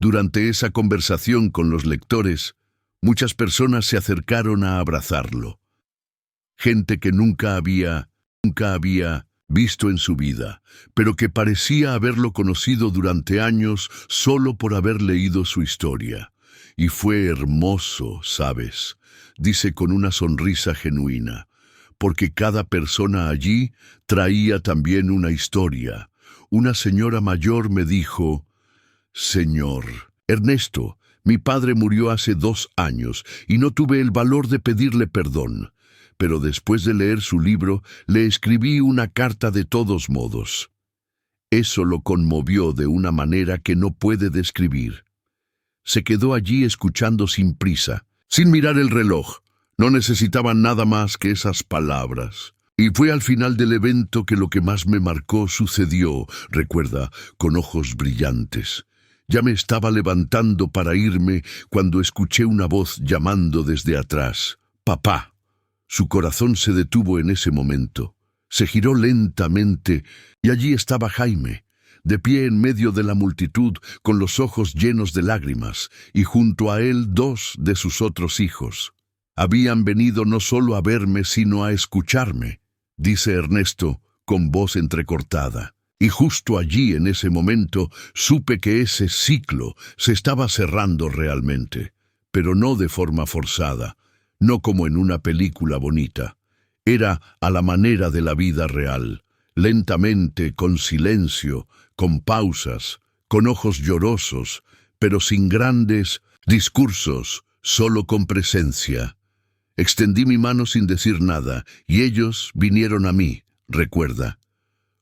Speaker 1: Durante esa conversación con los lectores, muchas personas se acercaron a abrazarlo. Gente que nunca había visto en su vida, pero que parecía haberlo conocido durante años solo por haber leído su historia. Y fue hermoso, ¿sabes? Dice con una sonrisa genuina, porque cada persona allí traía también una historia. Una señora mayor me dijo, «Señor, Ernesto, mi padre murió hace 2 años y no tuve el valor de pedirle perdón, pero después de leer su libro le escribí una carta de todos modos». Eso lo conmovió de una manera que no puede describir. Se quedó allí escuchando sin prisa, sin mirar el reloj. No necesitaba nada más que esas palabras. Y fue al final del evento que lo que más me marcó sucedió, recuerda, con ojos brillantes. Ya me estaba levantando para irme cuando escuché una voz llamando desde atrás. «Papá». Su corazón se detuvo en ese momento. Se giró lentamente y allí estaba Jaime, de pie en medio de la multitud, con los ojos llenos de lágrimas, y junto a él 2 de sus otros hijos. Habían venido no solo a verme, sino a escucharme, dice Ernesto, con voz entrecortada. Y justo allí, en ese momento, supe que ese ciclo se estaba cerrando realmente, pero no de forma forzada, no como en una película bonita. Era a la manera de la vida real, lentamente, con silencio, con pausas, con ojos llorosos, pero sin grandes discursos, solo con presencia. Extendí mi mano sin decir nada, y ellos vinieron a mí, recuerda.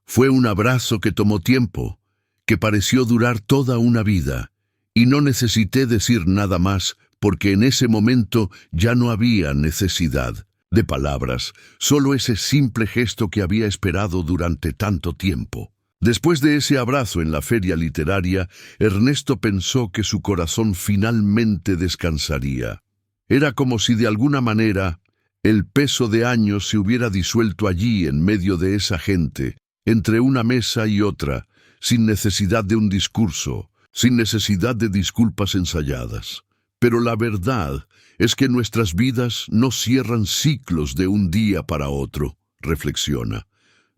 Speaker 1: Fue un abrazo que tomó tiempo, que pareció durar toda una vida, y no necesité decir nada más, porque en ese momento ya no había necesidad de palabras, solo ese simple gesto que había esperado durante tanto tiempo. Después de ese abrazo en la feria literaria, Ernesto pensó que su corazón finalmente descansaría. Era como si de alguna manera el peso de años se hubiera disuelto allí en medio de esa gente, entre una mesa y otra, sin necesidad de un discurso, sin necesidad de disculpas ensayadas. Pero la verdad es que nuestras vidas no cierran ciclos de un día para otro, reflexiona.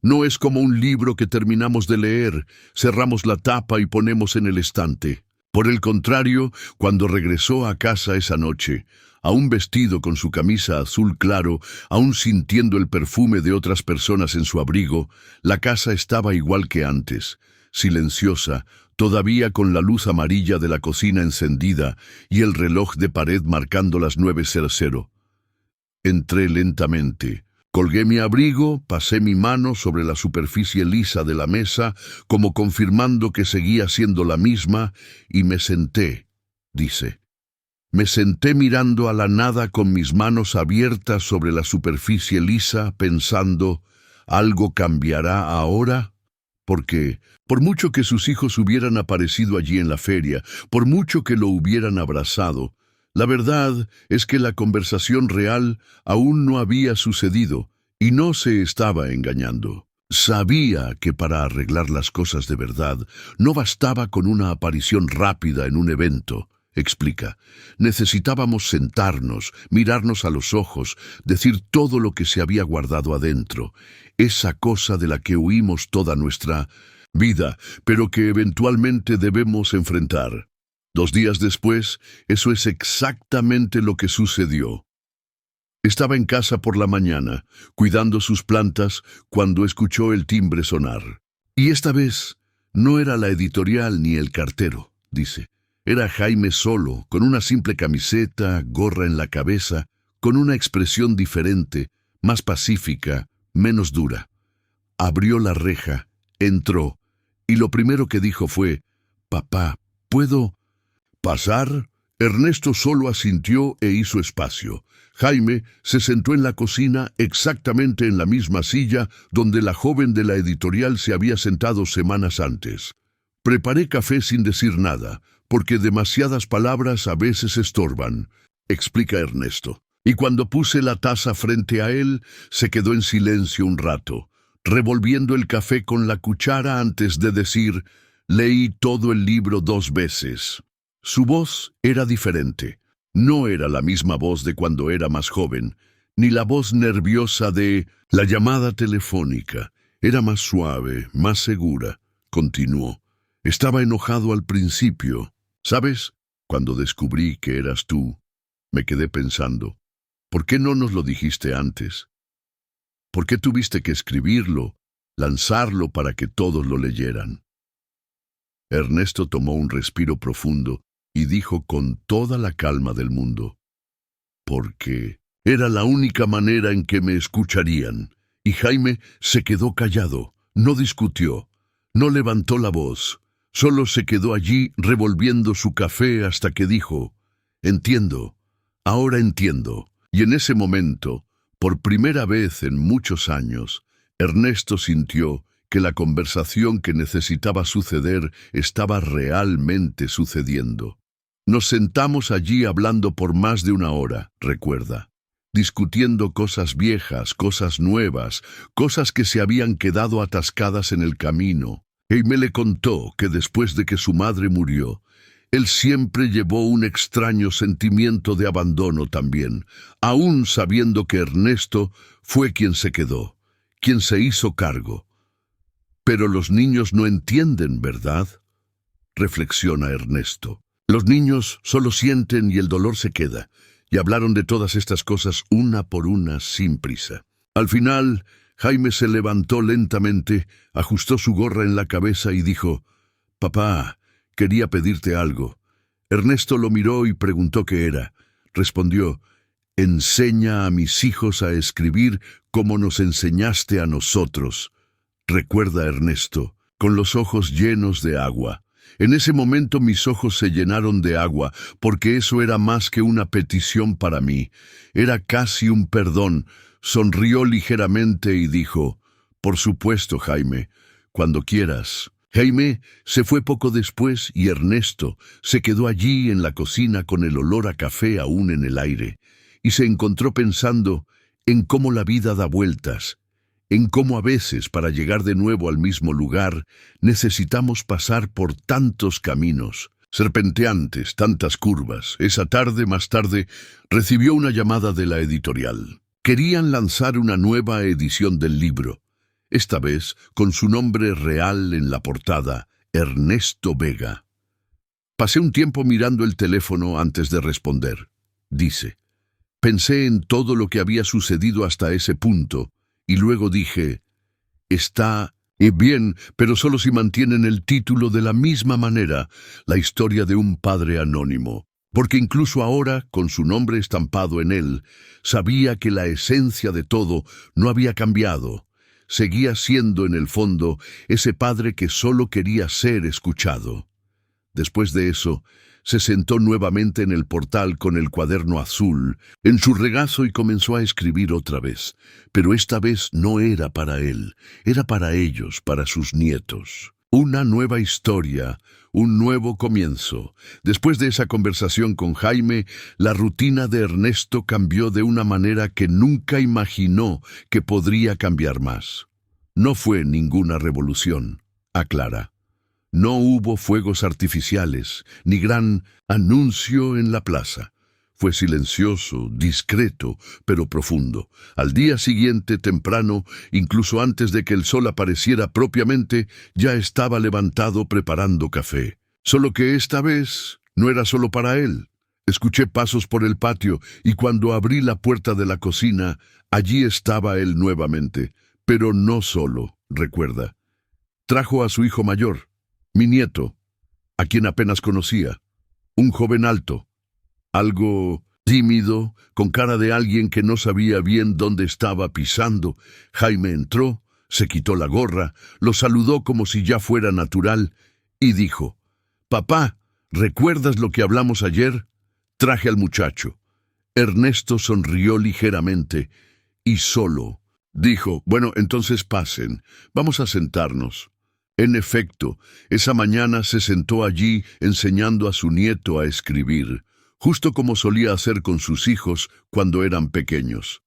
Speaker 1: No es como un libro que terminamos de leer, cerramos la tapa y ponemos en el estante. Por el contrario, cuando regresó a casa esa noche, aún vestido con su camisa azul claro, aún sintiendo el perfume de otras personas en su abrigo, la casa estaba igual que antes, silenciosa, todavía con la luz amarilla de la cocina encendida y el reloj de pared marcando las 9:00. Entré lentamente. Colgué mi abrigo, pasé mi mano sobre la superficie lisa de la mesa, como confirmando que seguía siendo la misma, y me senté, dice. Me senté mirando a la nada con mis manos abiertas sobre la superficie lisa, pensando, ¿algo cambiará ahora? Porque, por mucho que sus hijos hubieran aparecido allí en la feria, por mucho que lo hubieran abrazado, la verdad es que la conversación real aún no había sucedido, y no se estaba engañando. Sabía que para arreglar las cosas de verdad no bastaba con una aparición rápida en un evento, explica. Necesitábamos sentarnos, mirarnos a los ojos, decir todo lo que se había guardado adentro, esa cosa de la que huimos toda nuestra vida, pero que eventualmente debemos enfrentar. 2 días después, eso es exactamente lo que sucedió. Estaba en casa por la mañana, cuidando sus plantas, cuando escuchó el timbre sonar. Y esta vez no era la editorial ni el cartero, dice. Era Jaime solo, con una simple camiseta, gorra en la cabeza, con una expresión diferente, más pacífica, menos dura. Abrió la reja, entró, y lo primero que dijo fue: «Papá, ¿puedo pasar?» Ernesto solo asintió e hizo espacio. Jaime se sentó en la cocina exactamente en la misma silla donde la joven de la editorial se había sentado semanas antes. «Preparé café sin decir nada, porque demasiadas palabras a veces estorban», explica Ernesto. Y cuando puse la taza frente a él, se quedó en silencio un rato, revolviendo el café con la cuchara antes de decir: «Leí todo el libro 2 veces». Su voz era diferente. No era la misma voz de cuando era más joven, ni la voz nerviosa de la llamada telefónica. Era más suave, más segura. Continuó: «Estaba enojado al principio. ¿Sabes? Cuando descubrí que eras tú, me quedé pensando, ¿por qué no nos lo dijiste antes? ¿Por qué tuviste que escribirlo, lanzarlo para que todos lo leyeran?» Ernesto tomó un respiro profundo y dijo con toda la calma del mundo: «Porque era la única manera en que me escucharían». Y Jaime se quedó callado, no discutió, no levantó la voz, solo se quedó allí revolviendo su café hasta que dijo: «Entiendo, ahora entiendo». Y en ese momento, por primera vez en muchos años, Ernesto sintió que la conversación que necesitaba suceder estaba realmente sucediendo. Nos sentamos allí hablando por más de 1 hora, recuerda, discutiendo cosas viejas, cosas nuevas, cosas que se habían quedado atascadas en el camino. Y me le contó que después de que su madre murió, él siempre llevó un extraño sentimiento de abandono también, aún sabiendo que Ernesto fue quien se quedó, quien se hizo cargo. «Pero los niños no entienden, ¿verdad?», reflexiona Ernesto. «Los niños solo sienten y el dolor se queda», y hablaron de todas estas cosas una por una sin prisa. Al final, Jaime se levantó lentamente, ajustó su gorra en la cabeza y dijo: «Papá, quería pedirte algo». Ernesto lo miró y preguntó qué era. Respondió: «Enseña a mis hijos a escribir como nos enseñaste a nosotros». Recuerda Ernesto, con los ojos llenos de agua. En ese momento mis ojos se llenaron de agua, porque eso era más que una petición para mí. Era casi un perdón. Sonrió ligeramente y dijo: «Por supuesto, Jaime, cuando quieras». Jaime se fue poco después y Ernesto se quedó allí en la cocina con el olor a café aún en el aire, y se encontró pensando en cómo la vida da vueltas, en cómo a veces para llegar de nuevo al mismo lugar necesitamos pasar por tantos caminos, serpenteantes, tantas curvas. Esa tarde, más tarde, recibió una llamada de la editorial. Querían lanzar una nueva edición del libro, esta vez con su nombre real en la portada, Ernesto Vega. «Pasé un tiempo mirando el teléfono antes de responder», dice. «Pensé en todo lo que había sucedido hasta ese punto, y luego dije: está bien, pero solo si mantienen el título de la misma manera, la historia de un padre anónimo. Porque incluso ahora, con su nombre estampado en él, sabía que la esencia de todo no había cambiado. Seguía siendo en el fondo ese padre que solo quería ser escuchado». Después de eso, se sentó nuevamente en el portal con el cuaderno azul en su regazo y comenzó a escribir otra vez. Pero esta vez no era para él, era para ellos, para sus nietos. Una nueva historia, un nuevo comienzo. Después de esa conversación con Jaime, la rutina de Ernesto cambió de una manera que nunca imaginó que podría cambiar más. No fue ninguna revolución, aclara. No hubo fuegos artificiales, ni gran anuncio en la plaza. Fue silencioso, discreto, pero profundo. Al día siguiente, temprano, incluso antes de que el sol apareciera propiamente, ya estaba levantado preparando café. Solo que esta vez no era solo para él. Escuché pasos por el patio y cuando abrí la puerta de la cocina, allí estaba él nuevamente. Pero no solo, recuerda. Trajo a su hijo mayor, mi nieto, a quien apenas conocía. Un joven alto, algo tímido, con cara de alguien que no sabía bien dónde estaba pisando. Jaime entró, se quitó la gorra, lo saludó como si ya fuera natural y dijo: «Papá, ¿recuerdas lo que hablamos ayer?» Traje al muchacho. Ernesto sonrió ligeramente y solo dijo: «Bueno, entonces pasen, vamos a sentarnos». En efecto, esa mañana se sentó allí enseñando a su nieto a escribir, justo como solía hacer con sus hijos cuando eran pequeños.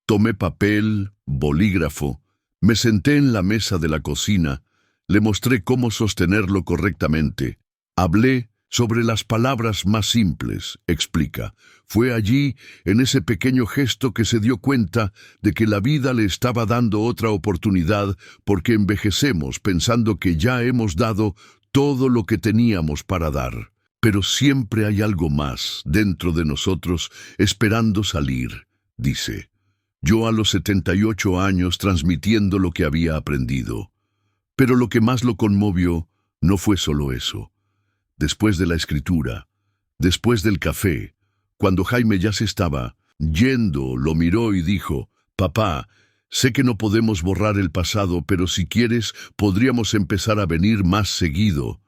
Speaker 1: Tomé papel, bolígrafo, me senté en la mesa de la cocina, le mostré cómo sostenerlo correctamente. Hablé sobre las palabras más simples, explica. Fue allí, en ese pequeño gesto, que se dio cuenta de que la vida le estaba dando otra oportunidad porque envejecemos pensando que ya hemos dado todo lo que teníamos para dar. Pero siempre hay algo más dentro de nosotros esperando salir, dice. Yo a los 78 años transmitiendo lo que había aprendido. Pero lo que más lo conmovió no fue solo eso. Después de la escritura, después del café, cuando Jaime ya se estaba yendo, lo miró y dijo: «Papá, sé que no podemos borrar el pasado, pero si quieres, podríamos empezar a venir más seguido».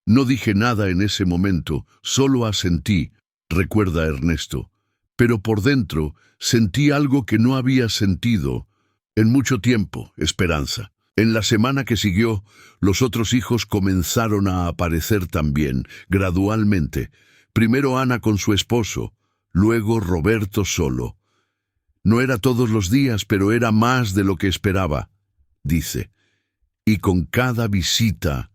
Speaker 1: No dije nada en ese momento, solo asentí, recuerda Ernesto. Pero por dentro sentí algo que no había sentido en mucho tiempo: esperanza. En la semana que siguió, los otros hijos comenzaron a aparecer también, gradualmente. Primero Ana con su esposo, luego Roberto solo. No era todos los días, pero era más de lo que esperaba, dice. Y con cada visita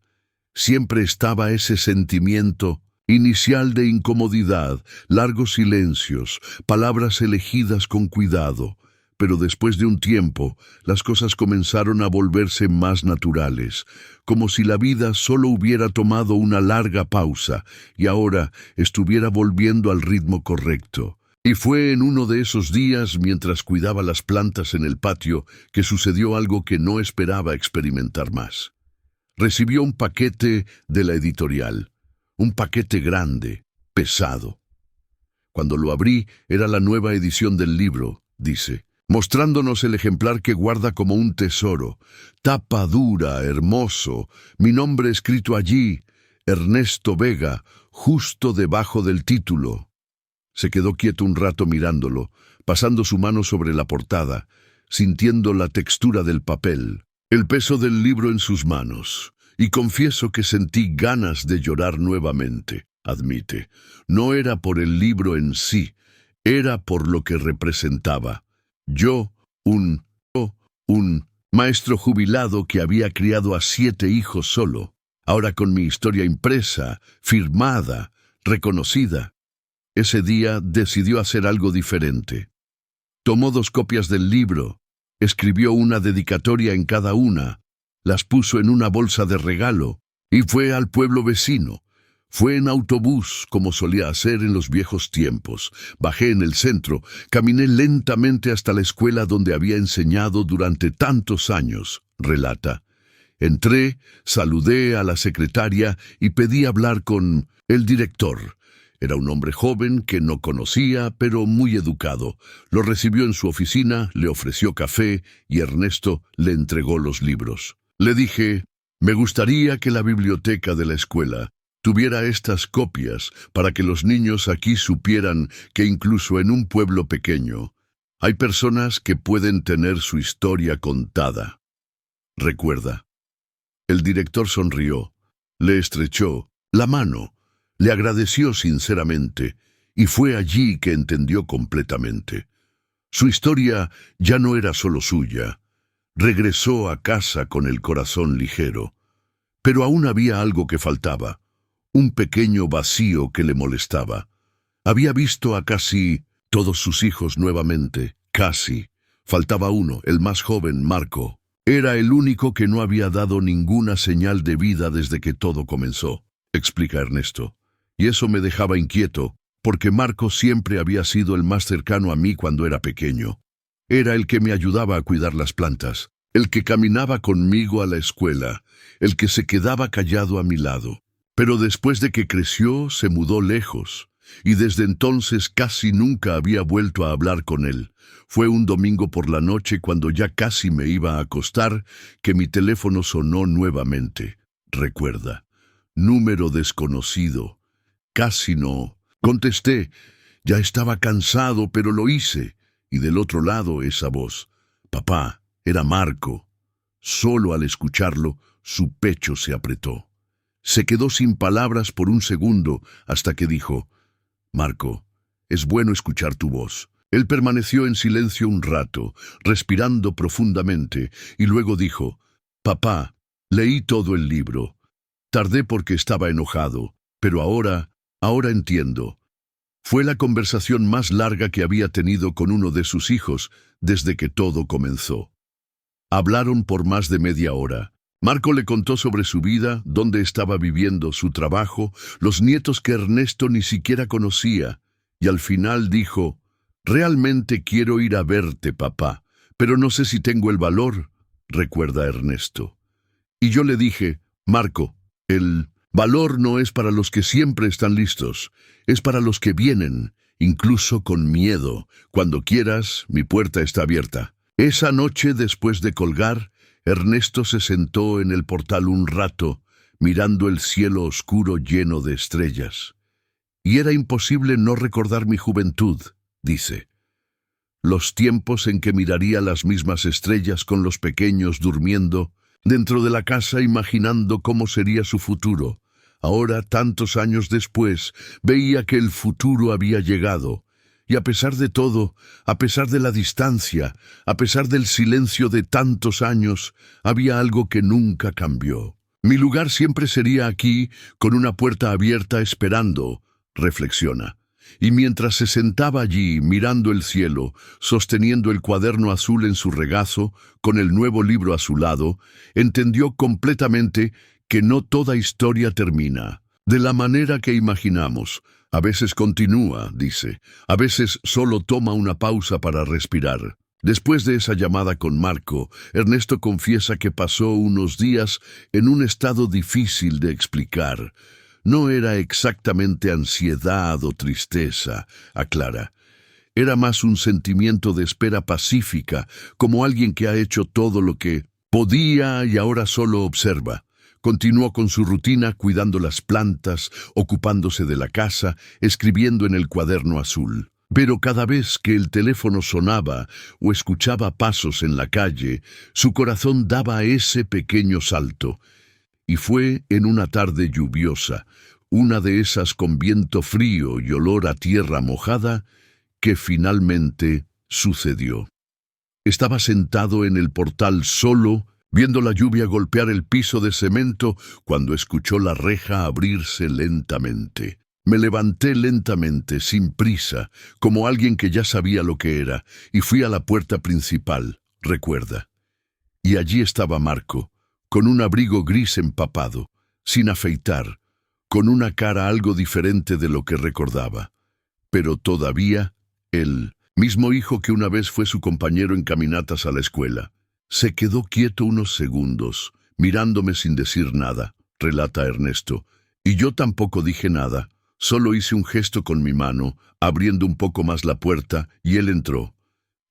Speaker 1: siempre estaba ese sentimiento inicial de incomodidad, largos silencios, palabras elegidas con cuidado. Pero después de un tiempo, las cosas comenzaron a volverse más naturales, como si la vida solo hubiera tomado una larga pausa y ahora estuviera volviendo al ritmo correcto. Y fue en uno de esos días, mientras cuidaba las plantas en el patio, que sucedió algo que no esperaba experimentar más. Recibió un paquete de la editorial, un paquete grande, pesado. Cuando lo abrí, era la nueva edición del libro, dice, mostrándonos el ejemplar que guarda como un tesoro. Tapa dura, hermoso, mi nombre escrito allí, Ernesto Vega, justo debajo del título. Se quedó quieto un rato mirándolo, pasando su mano sobre la portada, sintiendo la textura del papel, el peso del libro en sus manos. Y confieso que sentí ganas de llorar nuevamente, admite. No era por el libro en sí, era por lo que representaba. Yo, un maestro jubilado que había criado a 7 hijos solo, ahora con mi historia impresa, firmada, reconocida. Ese día decidió hacer algo diferente. Tomó 2 copias del libro, escribió una dedicatoria en cada una, las puso en una bolsa de regalo y fue al pueblo vecino. Fue en autobús, como solía hacer en los viejos tiempos. Bajé en el centro, caminé lentamente hasta la escuela donde había enseñado durante tantos años, relata. Entré, saludé a la secretaria y pedí hablar con el director. Era un hombre joven que no conocía, pero muy educado. Lo recibió en su oficina, le ofreció café y Ernesto le entregó los libros. Le dije: «Me gustaría que la biblioteca de la escuela tuviera estas copias para que los niños aquí supieran que incluso en un pueblo pequeño hay personas que pueden tener su historia contada». Recuerda. El director sonrió, le estrechó la mano, le agradeció sinceramente y fue allí que entendió completamente. Su historia ya no era solo suya. Regresó a casa con el corazón ligero, pero aún había algo que faltaba. Un pequeño vacío que le molestaba. Había visto a casi todos sus hijos nuevamente. Casi. Faltaba uno, el más joven, Marco. Era el único que no había dado ninguna señal de vida desde que todo comenzó, explica Ernesto. Y eso me dejaba inquieto, porque Marco siempre había sido el más cercano a mí cuando era pequeño. Era el que me ayudaba a cuidar las plantas, el que caminaba conmigo a la escuela, el que se quedaba callado a mi lado. Pero después de que creció, se mudó lejos, y desde entonces casi nunca había vuelto a hablar con él. Fue un domingo por la noche, cuando ya casi me iba a acostar, que mi teléfono sonó nuevamente. Recuerda. Número desconocido. Casi no. Contesté. Ya estaba cansado, pero lo hice. Y del otro lado esa voz. Papá, era Marco. Solo al escucharlo, su pecho se apretó. Se quedó sin palabras por un segundo, hasta que dijo: Marco, es bueno escuchar tu voz. Él permaneció en silencio un rato, respirando profundamente, y luego dijo: Papá, leí todo el libro. Tardé porque estaba enojado, pero ahora entiendo. Fue la conversación más larga que había tenido con uno de sus hijos desde que todo comenzó. Hablaron por más de media hora. Marco le contó sobre su vida, dónde estaba viviendo, su trabajo, los nietos que Ernesto ni siquiera conocía, y al final dijo: Realmente quiero ir a verte, papá, pero no sé si tengo el valor, recuerda Ernesto. Y yo le dije: Marco, el valor no es para los que siempre están listos, es para los que vienen, incluso con miedo. Cuando quieras, mi puerta está abierta. Esa noche, después de colgar, Ernesto se sentó en el portal un rato, mirando el cielo oscuro lleno de estrellas. Y era imposible no recordar mi juventud, dice. Los tiempos en que miraría las mismas estrellas con los pequeños durmiendo, dentro de la casa imaginando cómo sería su futuro. Ahora, tantos años después, veía que el futuro había llegado. Y a pesar de todo, a pesar de la distancia, a pesar del silencio de tantos años, había algo que nunca cambió. Mi lugar siempre sería aquí, con una puerta abierta esperando, reflexiona. Y mientras se sentaba allí, mirando el cielo, sosteniendo el cuaderno azul en su regazo, con el nuevo libro a su lado, entendió completamente que no toda historia termina de la manera que imaginamos. A veces continúa, dice. A veces solo toma una pausa para respirar. Después de esa llamada con Marco, Ernesto confiesa que pasó unos días en un estado difícil de explicar. No era exactamente ansiedad o tristeza, aclara. Era más un sentimiento de espera pacífica, como alguien que ha hecho todo lo que podía y ahora solo observa. Continuó con su rutina, cuidando las plantas, ocupándose de la casa, escribiendo en el cuaderno azul. Pero cada vez que el teléfono sonaba o escuchaba pasos en la calle, su corazón daba ese pequeño salto. Y fue en una tarde lluviosa, una de esas con viento frío y olor a tierra mojada, que finalmente sucedió. Estaba sentado en el portal solo, viendo la lluvia golpear el piso de cemento, cuando escuchó la reja abrirse lentamente. Me levanté lentamente, sin prisa, como alguien que ya sabía lo que era, y fui a la puerta principal, recuerda. Y allí estaba Marco, con un abrigo gris empapado, sin afeitar, con una cara algo diferente de lo que recordaba. Pero todavía, el mismo hijo que una vez fue su compañero en caminatas a la escuela. Se quedó quieto unos segundos, mirándome sin decir nada, relata Ernesto, y yo tampoco dije nada, solo hice un gesto con mi mano, abriendo un poco más la puerta, y él entró.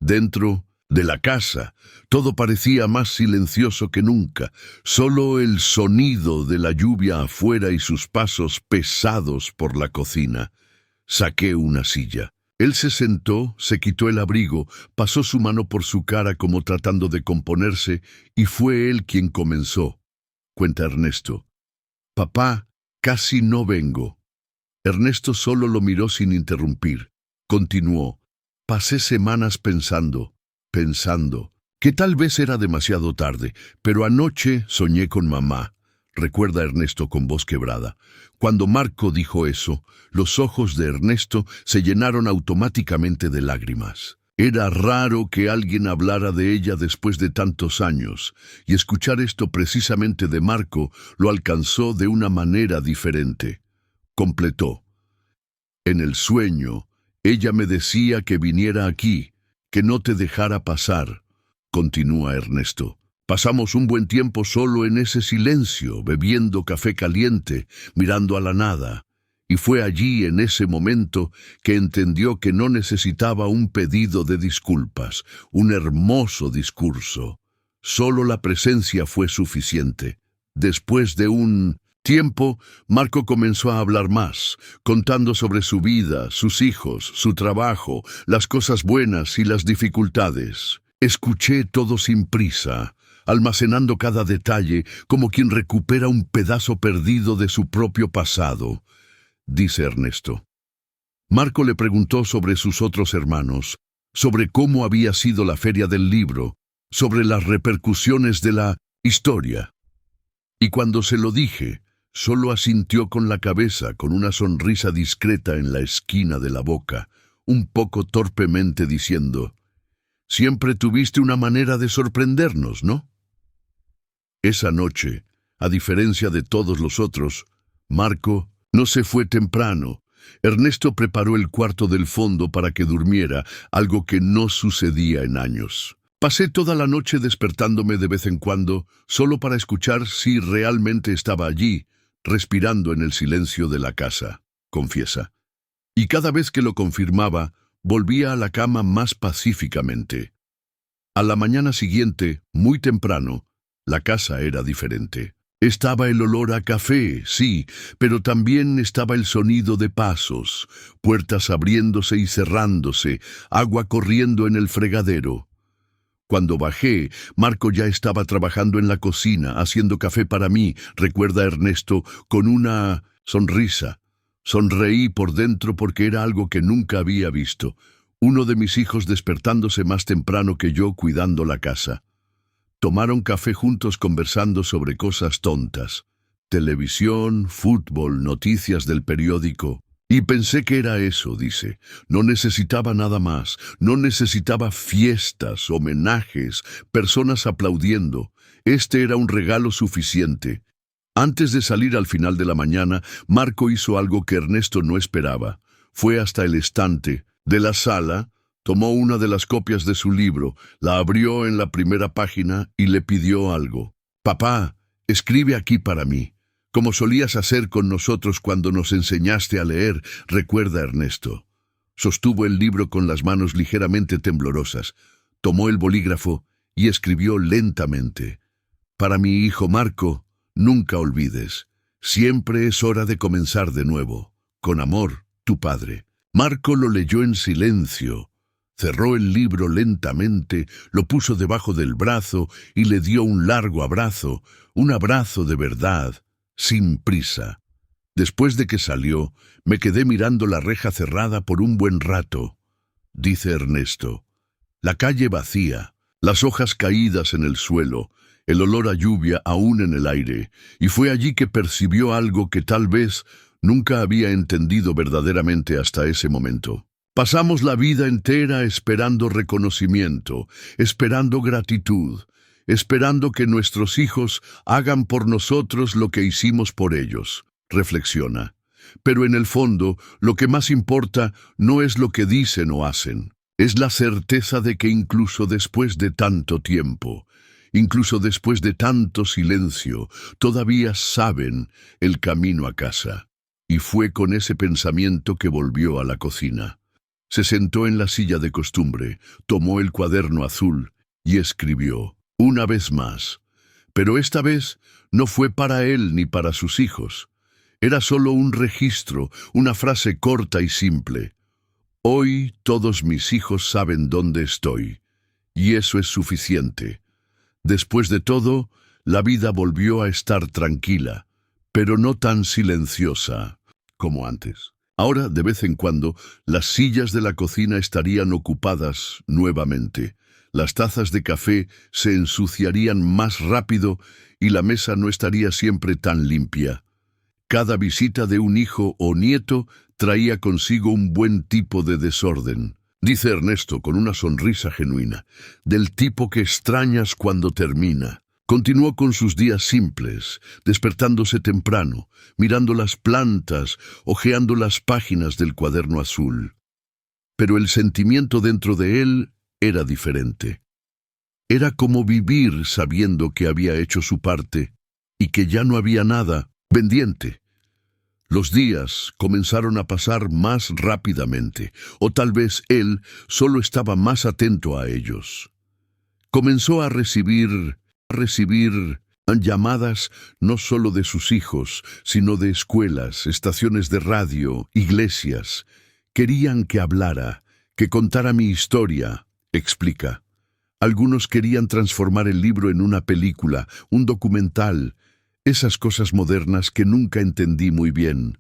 Speaker 1: Dentro de la casa, todo parecía más silencioso que nunca, solo el sonido de la lluvia afuera y sus pasos pesados por la cocina. Saqué una silla. Él se sentó, se quitó el abrigo, pasó su mano por su cara como tratando de componerse, y fue él quien comenzó. Cuenta Ernesto. Papá, casi no vengo. Ernesto solo lo miró sin interrumpir. Continuó. Pasé semanas pensando, que tal vez era demasiado tarde, pero anoche soñé con mamá. recuerda Ernesto con voz quebrada. Cuando Marco dijo eso, los ojos de Ernesto se llenaron automáticamente de lágrimas. Era raro que alguien hablara de ella después de tantos años, y escuchar esto precisamente de Marco lo alcanzó de una manera diferente. Completó. En el sueño, ella me decía que viniera aquí, que no te dejara pasar. Continúa Ernesto. Pasamos un buen tiempo solo en ese silencio, bebiendo café caliente, mirando a la nada. Y fue allí, en ese momento, que entendió que no necesitaba un pedido de disculpas, un hermoso discurso. Solo la presencia fue suficiente. Después de un tiempo, Marco comenzó a hablar más, contando sobre su vida, sus hijos, su trabajo, las cosas buenas y las dificultades. Escuché todo sin prisa, almacenando cada detalle como quien recupera un pedazo perdido de su propio pasado, dice Ernesto. Marco le preguntó sobre sus otros hermanos, sobre cómo había sido la feria del libro, sobre las repercusiones de la historia. Y cuando se lo dije, solo asintió con la cabeza, con una sonrisa discreta en la esquina de la boca, un poco torpemente diciendo: «Siempre tuviste una manera de sorprendernos, ¿no?». Esa noche, a diferencia de todos los otros, Marco no se fue temprano. Ernesto preparó el cuarto del fondo para que durmiera, algo que no sucedía en años. Pasé toda la noche despertándome de vez en cuando, solo para escuchar si realmente estaba allí, respirando en el silencio de la casa, confiesa. Y cada vez que lo confirmaba, volvía a la cama más pacíficamente. A la mañana siguiente, muy temprano, la casa era diferente. Estaba el olor a café, sí, pero también estaba el sonido de pasos, puertas abriéndose y cerrándose, agua corriendo en el fregadero. Cuando bajé, Marco ya estaba trabajando en la cocina, haciendo café para mí, recuerda Ernesto, con una sonrisa. Sonreí por dentro porque era algo que nunca había visto. Uno de mis hijos despertándose más temprano que yo cuidando la casa. Tomaron café juntos conversando sobre cosas tontas. Televisión, fútbol, noticias del periódico. Y pensé que era eso, dice. No necesitaba nada más. No necesitaba fiestas, homenajes, personas aplaudiendo. Este era un regalo suficiente. Antes de salir al final de la mañana, Marco hizo algo que Ernesto no esperaba. Fue hasta el estante de la sala, tomó una de las copias de su libro, la abrió en la primera página y le pidió algo. «Papá, escribe aquí para mí, como solías hacer con nosotros cuando nos enseñaste a leer», recuerda Ernesto. Sostuvo el libro con las manos ligeramente temblorosas, tomó el bolígrafo y escribió lentamente: «Para mi hijo Marco, nunca olvides, siempre es hora de comenzar de nuevo. Con amor, tu padre». Marco lo leyó en silencio. Cerró el libro lentamente, lo puso debajo del brazo y le dio un largo abrazo, un abrazo de verdad, sin prisa. Después de que salió, me quedé mirando la reja cerrada por un buen rato, dice Ernesto. La calle vacía, las hojas caídas en el suelo, el olor a lluvia aún en el aire, y fue allí que percibió algo que tal vez nunca había entendido verdaderamente hasta ese momento. Pasamos la vida entera esperando reconocimiento, esperando gratitud, esperando que nuestros hijos hagan por nosotros lo que hicimos por ellos, reflexiona. Pero en el fondo, lo que más importa no es lo que dicen o hacen, es la certeza de que incluso después de tanto tiempo, incluso después de tanto silencio, todavía saben el camino a casa. Y fue con ese pensamiento que volvió a la cocina. Se sentó en la silla de costumbre, tomó el cuaderno azul y escribió, una vez más. Pero esta vez no fue para él ni para sus hijos. Era solo un registro, una frase corta y simple. Hoy todos mis hijos saben dónde estoy, y eso es suficiente. Después de todo, la vida volvió a estar tranquila, pero no tan silenciosa como antes. Ahora, de vez en cuando, las sillas de la cocina estarían ocupadas nuevamente. Las tazas de café se ensuciarían más rápido y la mesa no estaría siempre tan limpia. Cada visita de un hijo o nieto traía consigo un buen tipo de desorden, dice Ernesto con una sonrisa genuina, del tipo que extrañas cuando termina. Continuó con sus días simples, despertándose temprano, mirando las plantas, hojeando las páginas del cuaderno azul. Pero el sentimiento dentro de él era diferente. Era como vivir sabiendo que había hecho su parte y que ya no había nada pendiente. Los días comenzaron a pasar más rápidamente, o tal vez él solo estaba más atento a ellos. Comenzó a recibir llamadas no solo de sus hijos, sino de escuelas, estaciones de radio, iglesias. Querían que hablara, que contara mi historia, explica. Algunos querían transformar el libro en una película, un documental, esas cosas modernas que nunca entendí muy bien.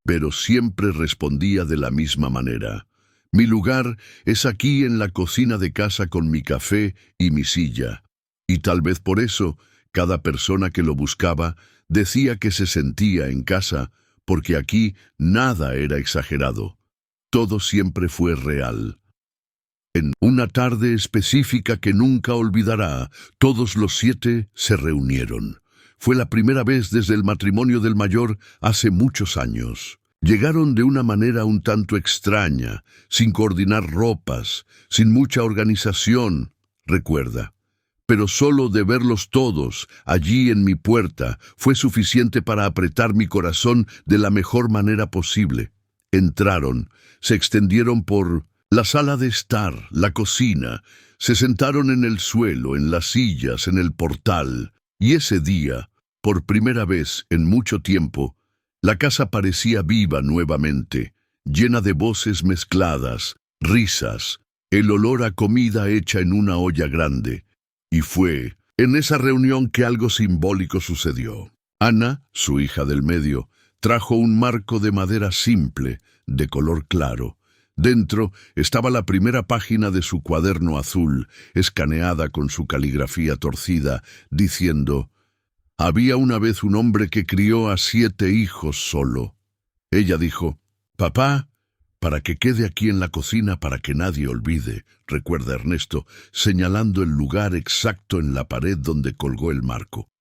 Speaker 1: Pero siempre respondía de la misma manera. Mi lugar es aquí en la cocina de casa con mi café y mi silla. Y tal vez por eso, cada persona que lo buscaba decía que se sentía en casa, porque aquí nada era exagerado. Todo siempre fue real. En una tarde específica que nunca olvidará, todos los 7 se reunieron. Fue la primera vez desde el matrimonio del mayor hace muchos años. Llegaron de una manera un tanto extraña, sin coordinar ropas, sin mucha organización, recuerda. Pero solo de verlos todos, allí en mi puerta, fue suficiente para apretar mi corazón de la mejor manera posible. Entraron, se extendieron por la sala de estar, la cocina, se sentaron en el suelo, en las sillas, en el portal, y ese día, por primera vez en mucho tiempo, la casa parecía viva nuevamente, llena de voces mezcladas, risas, el olor a comida hecha en una olla grande. Y fue en esa reunión que algo simbólico sucedió. Ana, su hija del medio, trajo un marco de madera simple, de color claro. Dentro estaba la primera página de su cuaderno azul, escaneada con su caligrafía torcida, diciendo: «Había una vez un hombre que crió a 7 hijos solo». Ella dijo: «Papá, para que quede aquí en la cocina para que nadie olvide», recuerda Ernesto, señalando el lugar exacto en la pared donde colgó el marco.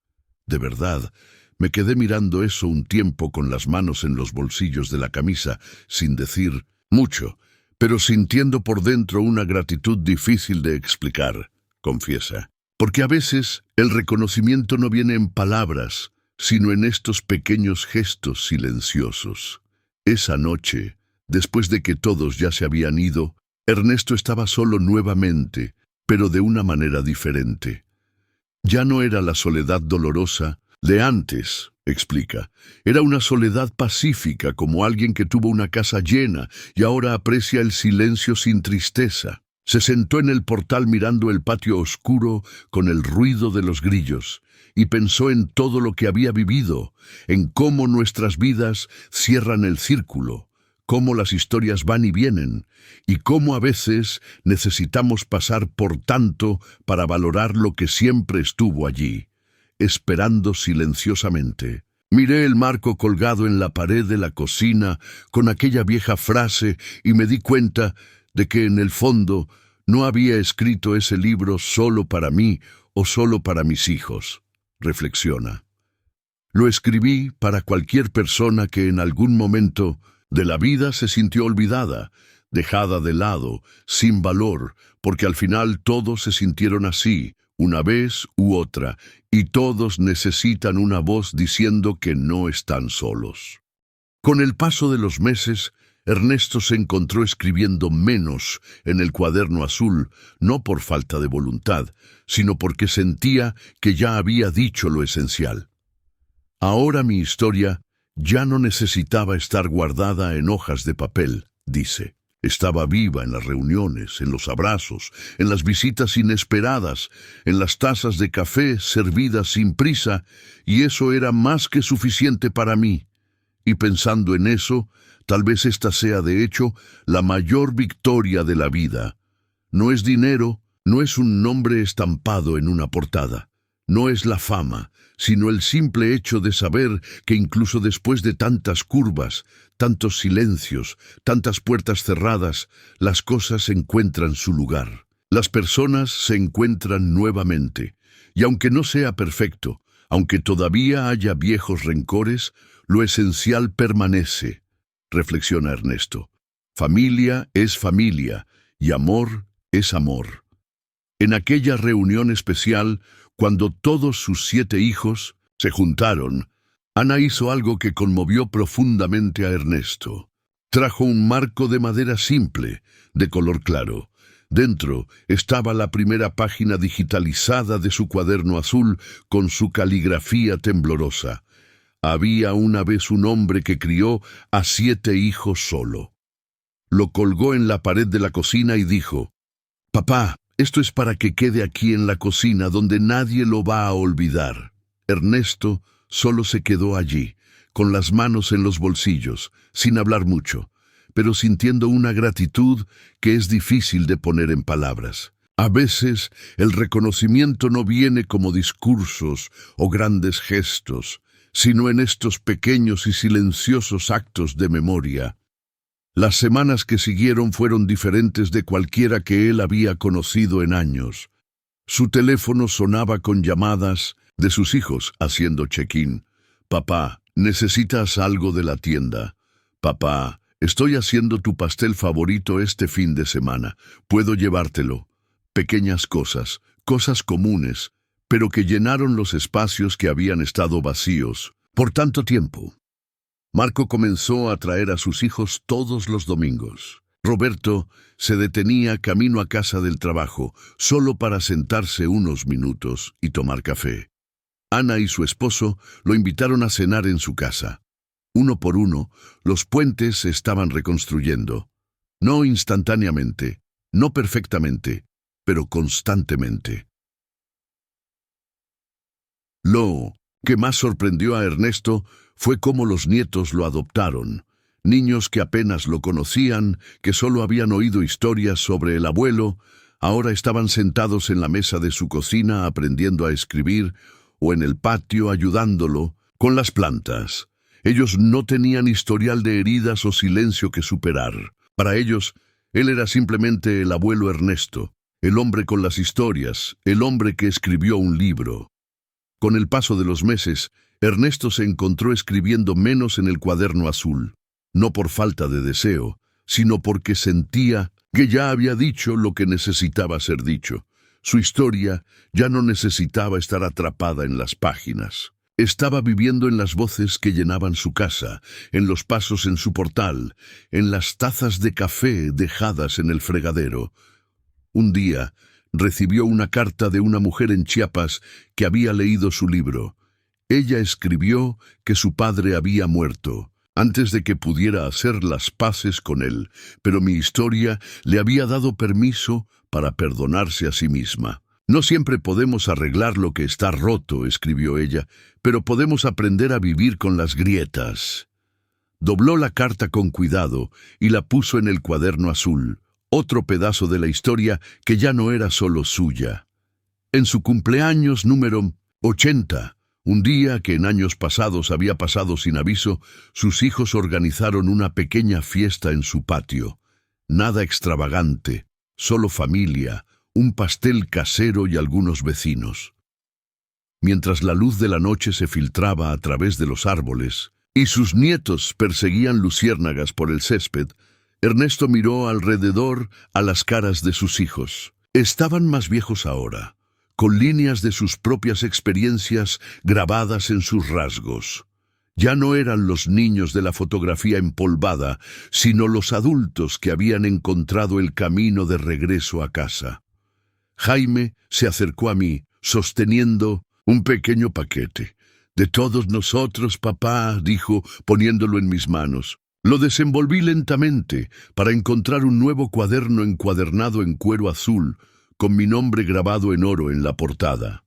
Speaker 1: De verdad, me quedé mirando eso un tiempo con las manos en los bolsillos de la camisa, sin decir mucho, pero sintiendo por dentro una gratitud difícil de explicar, confiesa. Porque a veces el reconocimiento no viene en palabras, sino en estos pequeños gestos silenciosos. Esa noche, después de que todos ya se habían ido, Ernesto estaba solo nuevamente, pero de una manera diferente. Ya no era la soledad dolorosa de antes, explica. Era una soledad pacífica, como alguien que tuvo una casa llena y ahora aprecia el silencio sin tristeza. Se sentó en el portal mirando el patio oscuro con el ruido de los grillos y pensó en todo lo que había vivido, en cómo nuestras vidas cierran el círculo, cómo las historias van y vienen, y cómo a veces necesitamos pasar por tanto para valorar lo que siempre estuvo allí, esperando silenciosamente. Miré el marco colgado en la pared de la cocina con aquella vieja frase y me di cuenta de que en el fondo no había escrito ese libro solo para mí o solo para mis hijos, reflexiona. Lo escribí para cualquier persona que en algún momento de la vida se sintió olvidada, dejada de lado, sin valor, porque al final todos se sintieron así, una vez u otra, y todos necesitan una voz diciendo que no están solos. Con el paso de los meses, Ernesto se encontró escribiendo menos en el cuaderno azul, no por falta de voluntad, sino porque sentía que ya había dicho lo esencial. Ahora mi historia ya no necesitaba estar guardada en hojas de papel, dice. Estaba viva en las reuniones, en los abrazos, en las visitas inesperadas, en las tazas de café servidas sin prisa, y eso era más que suficiente para mí. Y pensando en eso, tal vez esta sea de hecho la mayor victoria de la vida. No es dinero, No es un nombre estampado en una portada. No es la fama, sino el simple hecho de saber que incluso después de tantas curvas, tantos silencios, tantas puertas cerradas, las cosas encuentran su lugar. Las personas se encuentran nuevamente. Y aunque no sea perfecto, aunque todavía haya viejos rencores, lo esencial permanece, reflexiona Ernesto. Familia es familia y amor es amor. En aquella reunión especial, cuando todos sus 7 hijos se juntaron, Ana hizo algo que conmovió profundamente a Ernesto. Trajo un marco de madera simple, de color claro. Dentro estaba la primera página digitalizada de su cuaderno azul con su caligrafía temblorosa. Había una vez un hombre que crió a 7 hijos solo. Lo colgó en la pared de la cocina y dijo: «Papá, esto es para que quede aquí en la cocina donde nadie lo va a olvidar». Ernesto solo se quedó allí, con las manos en los bolsillos, sin hablar mucho, pero sintiendo una gratitud que es difícil de poner en palabras. A veces el reconocimiento no viene como discursos o grandes gestos, sino en estos pequeños y silenciosos actos de memoria. Las semanas que siguieron fueron diferentes de cualquiera que él había conocido en años. Su teléfono sonaba con llamadas de sus hijos haciendo check-in. «Papá, ¿necesitas algo de la tienda? Papá, estoy haciendo tu pastel favorito este fin de semana. ¿Puedo llevártelo?» Pequeñas cosas, cosas comunes, pero que llenaron los espacios que habían estado vacíos por tanto tiempo. Marco comenzó a traer a sus hijos todos los domingos. Roberto se detenía camino a casa del trabajo, solo para sentarse unos minutos y tomar café. Ana y su esposo lo invitaron a cenar en su casa. Uno por uno, los puentes se estaban reconstruyendo. No instantáneamente, no perfectamente, pero constantemente. Lo que más sorprendió a Ernesto fue cómo los nietos lo adoptaron. Niños que apenas lo conocían, que solo habían oído historias sobre el abuelo, ahora estaban sentados en la mesa de su cocina aprendiendo a escribir o en el patio ayudándolo con las plantas. Ellos no tenían historial de heridas o silencio que superar. Para ellos, él era simplemente el abuelo Ernesto, el hombre con las historias, el hombre que escribió un libro. Con el paso de los meses, Ernesto se encontró escribiendo menos en el cuaderno azul, no por falta de deseo, sino porque sentía que ya había dicho lo que necesitaba ser dicho. Su historia ya no necesitaba estar atrapada en las páginas. Estaba viviendo en las voces que llenaban su casa, en los pasos en su portal, en las tazas de café dejadas en el fregadero. Un día recibió una carta de una mujer en Chiapas que había leído su libro. Ella escribió que su padre había muerto antes de que pudiera hacer las paces con él, pero mi historia le había dado permiso para perdonarse a sí misma. «No siempre podemos arreglar lo que está roto», escribió ella, «pero podemos aprender a vivir con las grietas». Dobló la carta con cuidado y la puso en el cuaderno azul, otro pedazo de la historia que ya no era solo suya. En su cumpleaños número 80, un día que en años pasados había pasado sin aviso, sus hijos organizaron una pequeña fiesta en su patio. Nada extravagante, solo familia, un pastel casero y algunos vecinos. Mientras la luz de la noche se filtraba a través de los árboles y sus nietos perseguían luciérnagas por el césped, Ernesto miró alrededor a las caras de sus hijos. Estaban más viejos ahora, con líneas de sus propias experiencias grabadas en sus rasgos. Ya no eran los niños de la fotografía empolvada, sino los adultos que habían encontrado el camino de regreso a casa. Jaime se acercó a mí, sosteniendo un pequeño paquete. «De todos nosotros, papá», dijo, poniéndolo en mis manos. Lo desenvolví lentamente para encontrar un nuevo cuaderno encuadernado en cuero azul, con mi nombre grabado en oro en la portada.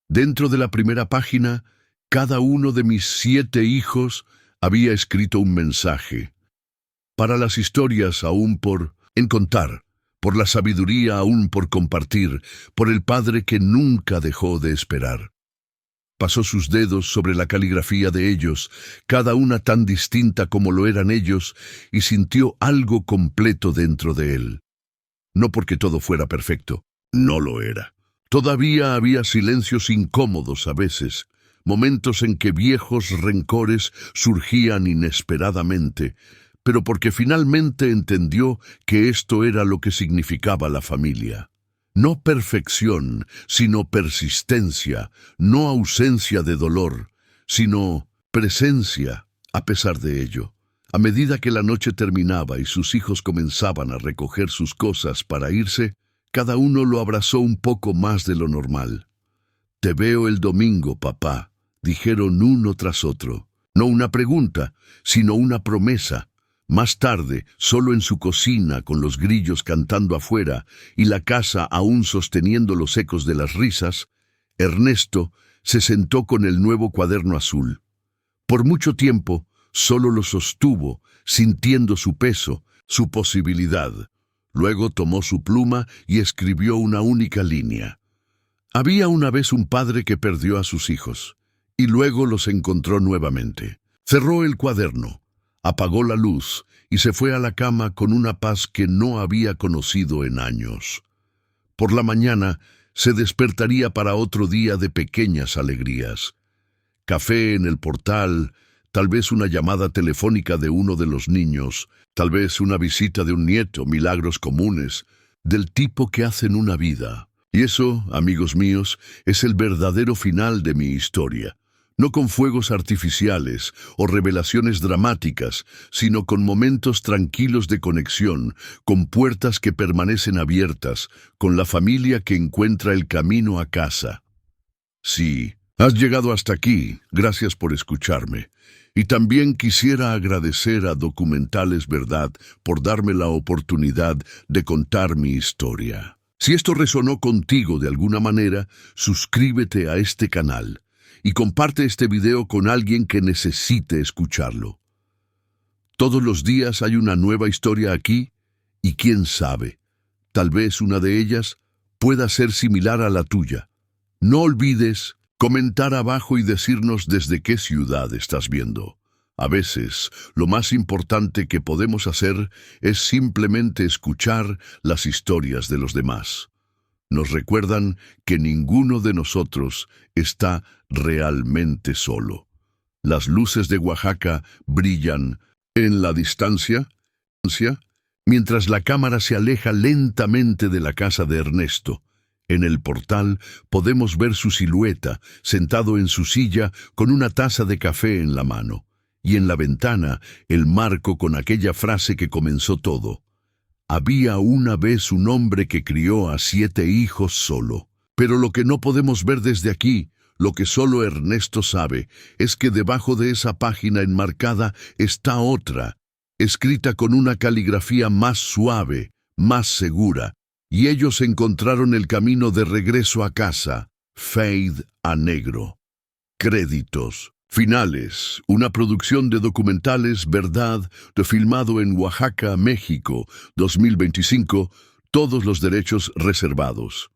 Speaker 1: Dentro de la primera página, cada uno de mis 7 hijos había escrito un mensaje. Para las historias aún por contar, por la sabiduría aún por compartir, por el padre que nunca dejó de esperar. Pasó sus dedos sobre la caligrafía de ellos, cada una tan distinta como lo eran ellos, y sintió algo completo dentro de él. No porque todo fuera perfecto, no lo era. Todavía había silencios incómodos a veces, momentos en que viejos rencores surgían inesperadamente, pero porque finalmente entendió que esto era lo que significaba la familia. No perfección, sino persistencia, no ausencia de dolor, sino presencia a pesar de ello. A medida que la noche terminaba y sus hijos comenzaban a recoger sus cosas para irse, cada uno lo abrazó un poco más de lo normal. «Te veo el domingo, papá», dijeron uno tras otro. No una pregunta, sino una promesa. Más tarde, solo en su cocina, con los grillos cantando afuera y la casa aún sosteniendo los ecos de las risas, Ernesto se sentó con el nuevo cuaderno azul. Por mucho tiempo, solo lo sostuvo, sintiendo su peso, su posibilidad. Luego tomó su pluma y escribió una única línea. Había una vez un padre que perdió a sus hijos, y luego los encontró nuevamente. Cerró el cuaderno, apagó la luz y se fue a la cama con una paz que no había conocido en años. Por la mañana se despertaría para otro día de pequeñas alegrías. Café en el portal, tal vez una llamada telefónica de uno de los niños, tal vez una visita de un nieto, milagros comunes, del tipo que hacen una vida. Y eso, amigos míos, es el verdadero final de mi historia. No con fuegos artificiales o revelaciones dramáticas, sino con momentos tranquilos de conexión, con puertas que permanecen abiertas, con la familia que encuentra el camino a casa. Sí, has llegado hasta aquí, gracias por escucharme. Y también quisiera agradecer a Documentales Verdad por darme la oportunidad de contar mi historia. Si esto resonó contigo de alguna manera, suscríbete a este canal y comparte este video con alguien que necesite escucharlo. Todos los días hay una nueva historia aquí y quién sabe, tal vez una de ellas pueda ser similar a la tuya. No olvides comentar abajo y decirnos desde qué ciudad estás viendo. A veces, lo más importante que podemos hacer es simplemente escuchar las historias de los demás. Nos recuerdan que ninguno de nosotros está realmente solo. Las luces de Oaxaca brillan en la distancia, mientras la cámara se aleja lentamente de la casa de Ernesto. En el portal podemos ver su silueta, sentado en su silla con una taza de café en la mano. Y en la ventana, el marco con aquella frase que comenzó todo. Había una vez un hombre que crió a 7 hijos solo. Pero lo que no podemos ver desde aquí, lo que solo Ernesto sabe, es que debajo de esa página enmarcada está otra, escrita con una caligrafía más suave, más segura. Y ellos encontraron el camino de regreso a casa. Fade a negro. Créditos. Finales, una producción de Documentales Verdad, filmado en Oaxaca, México, 2025, todos los derechos reservados.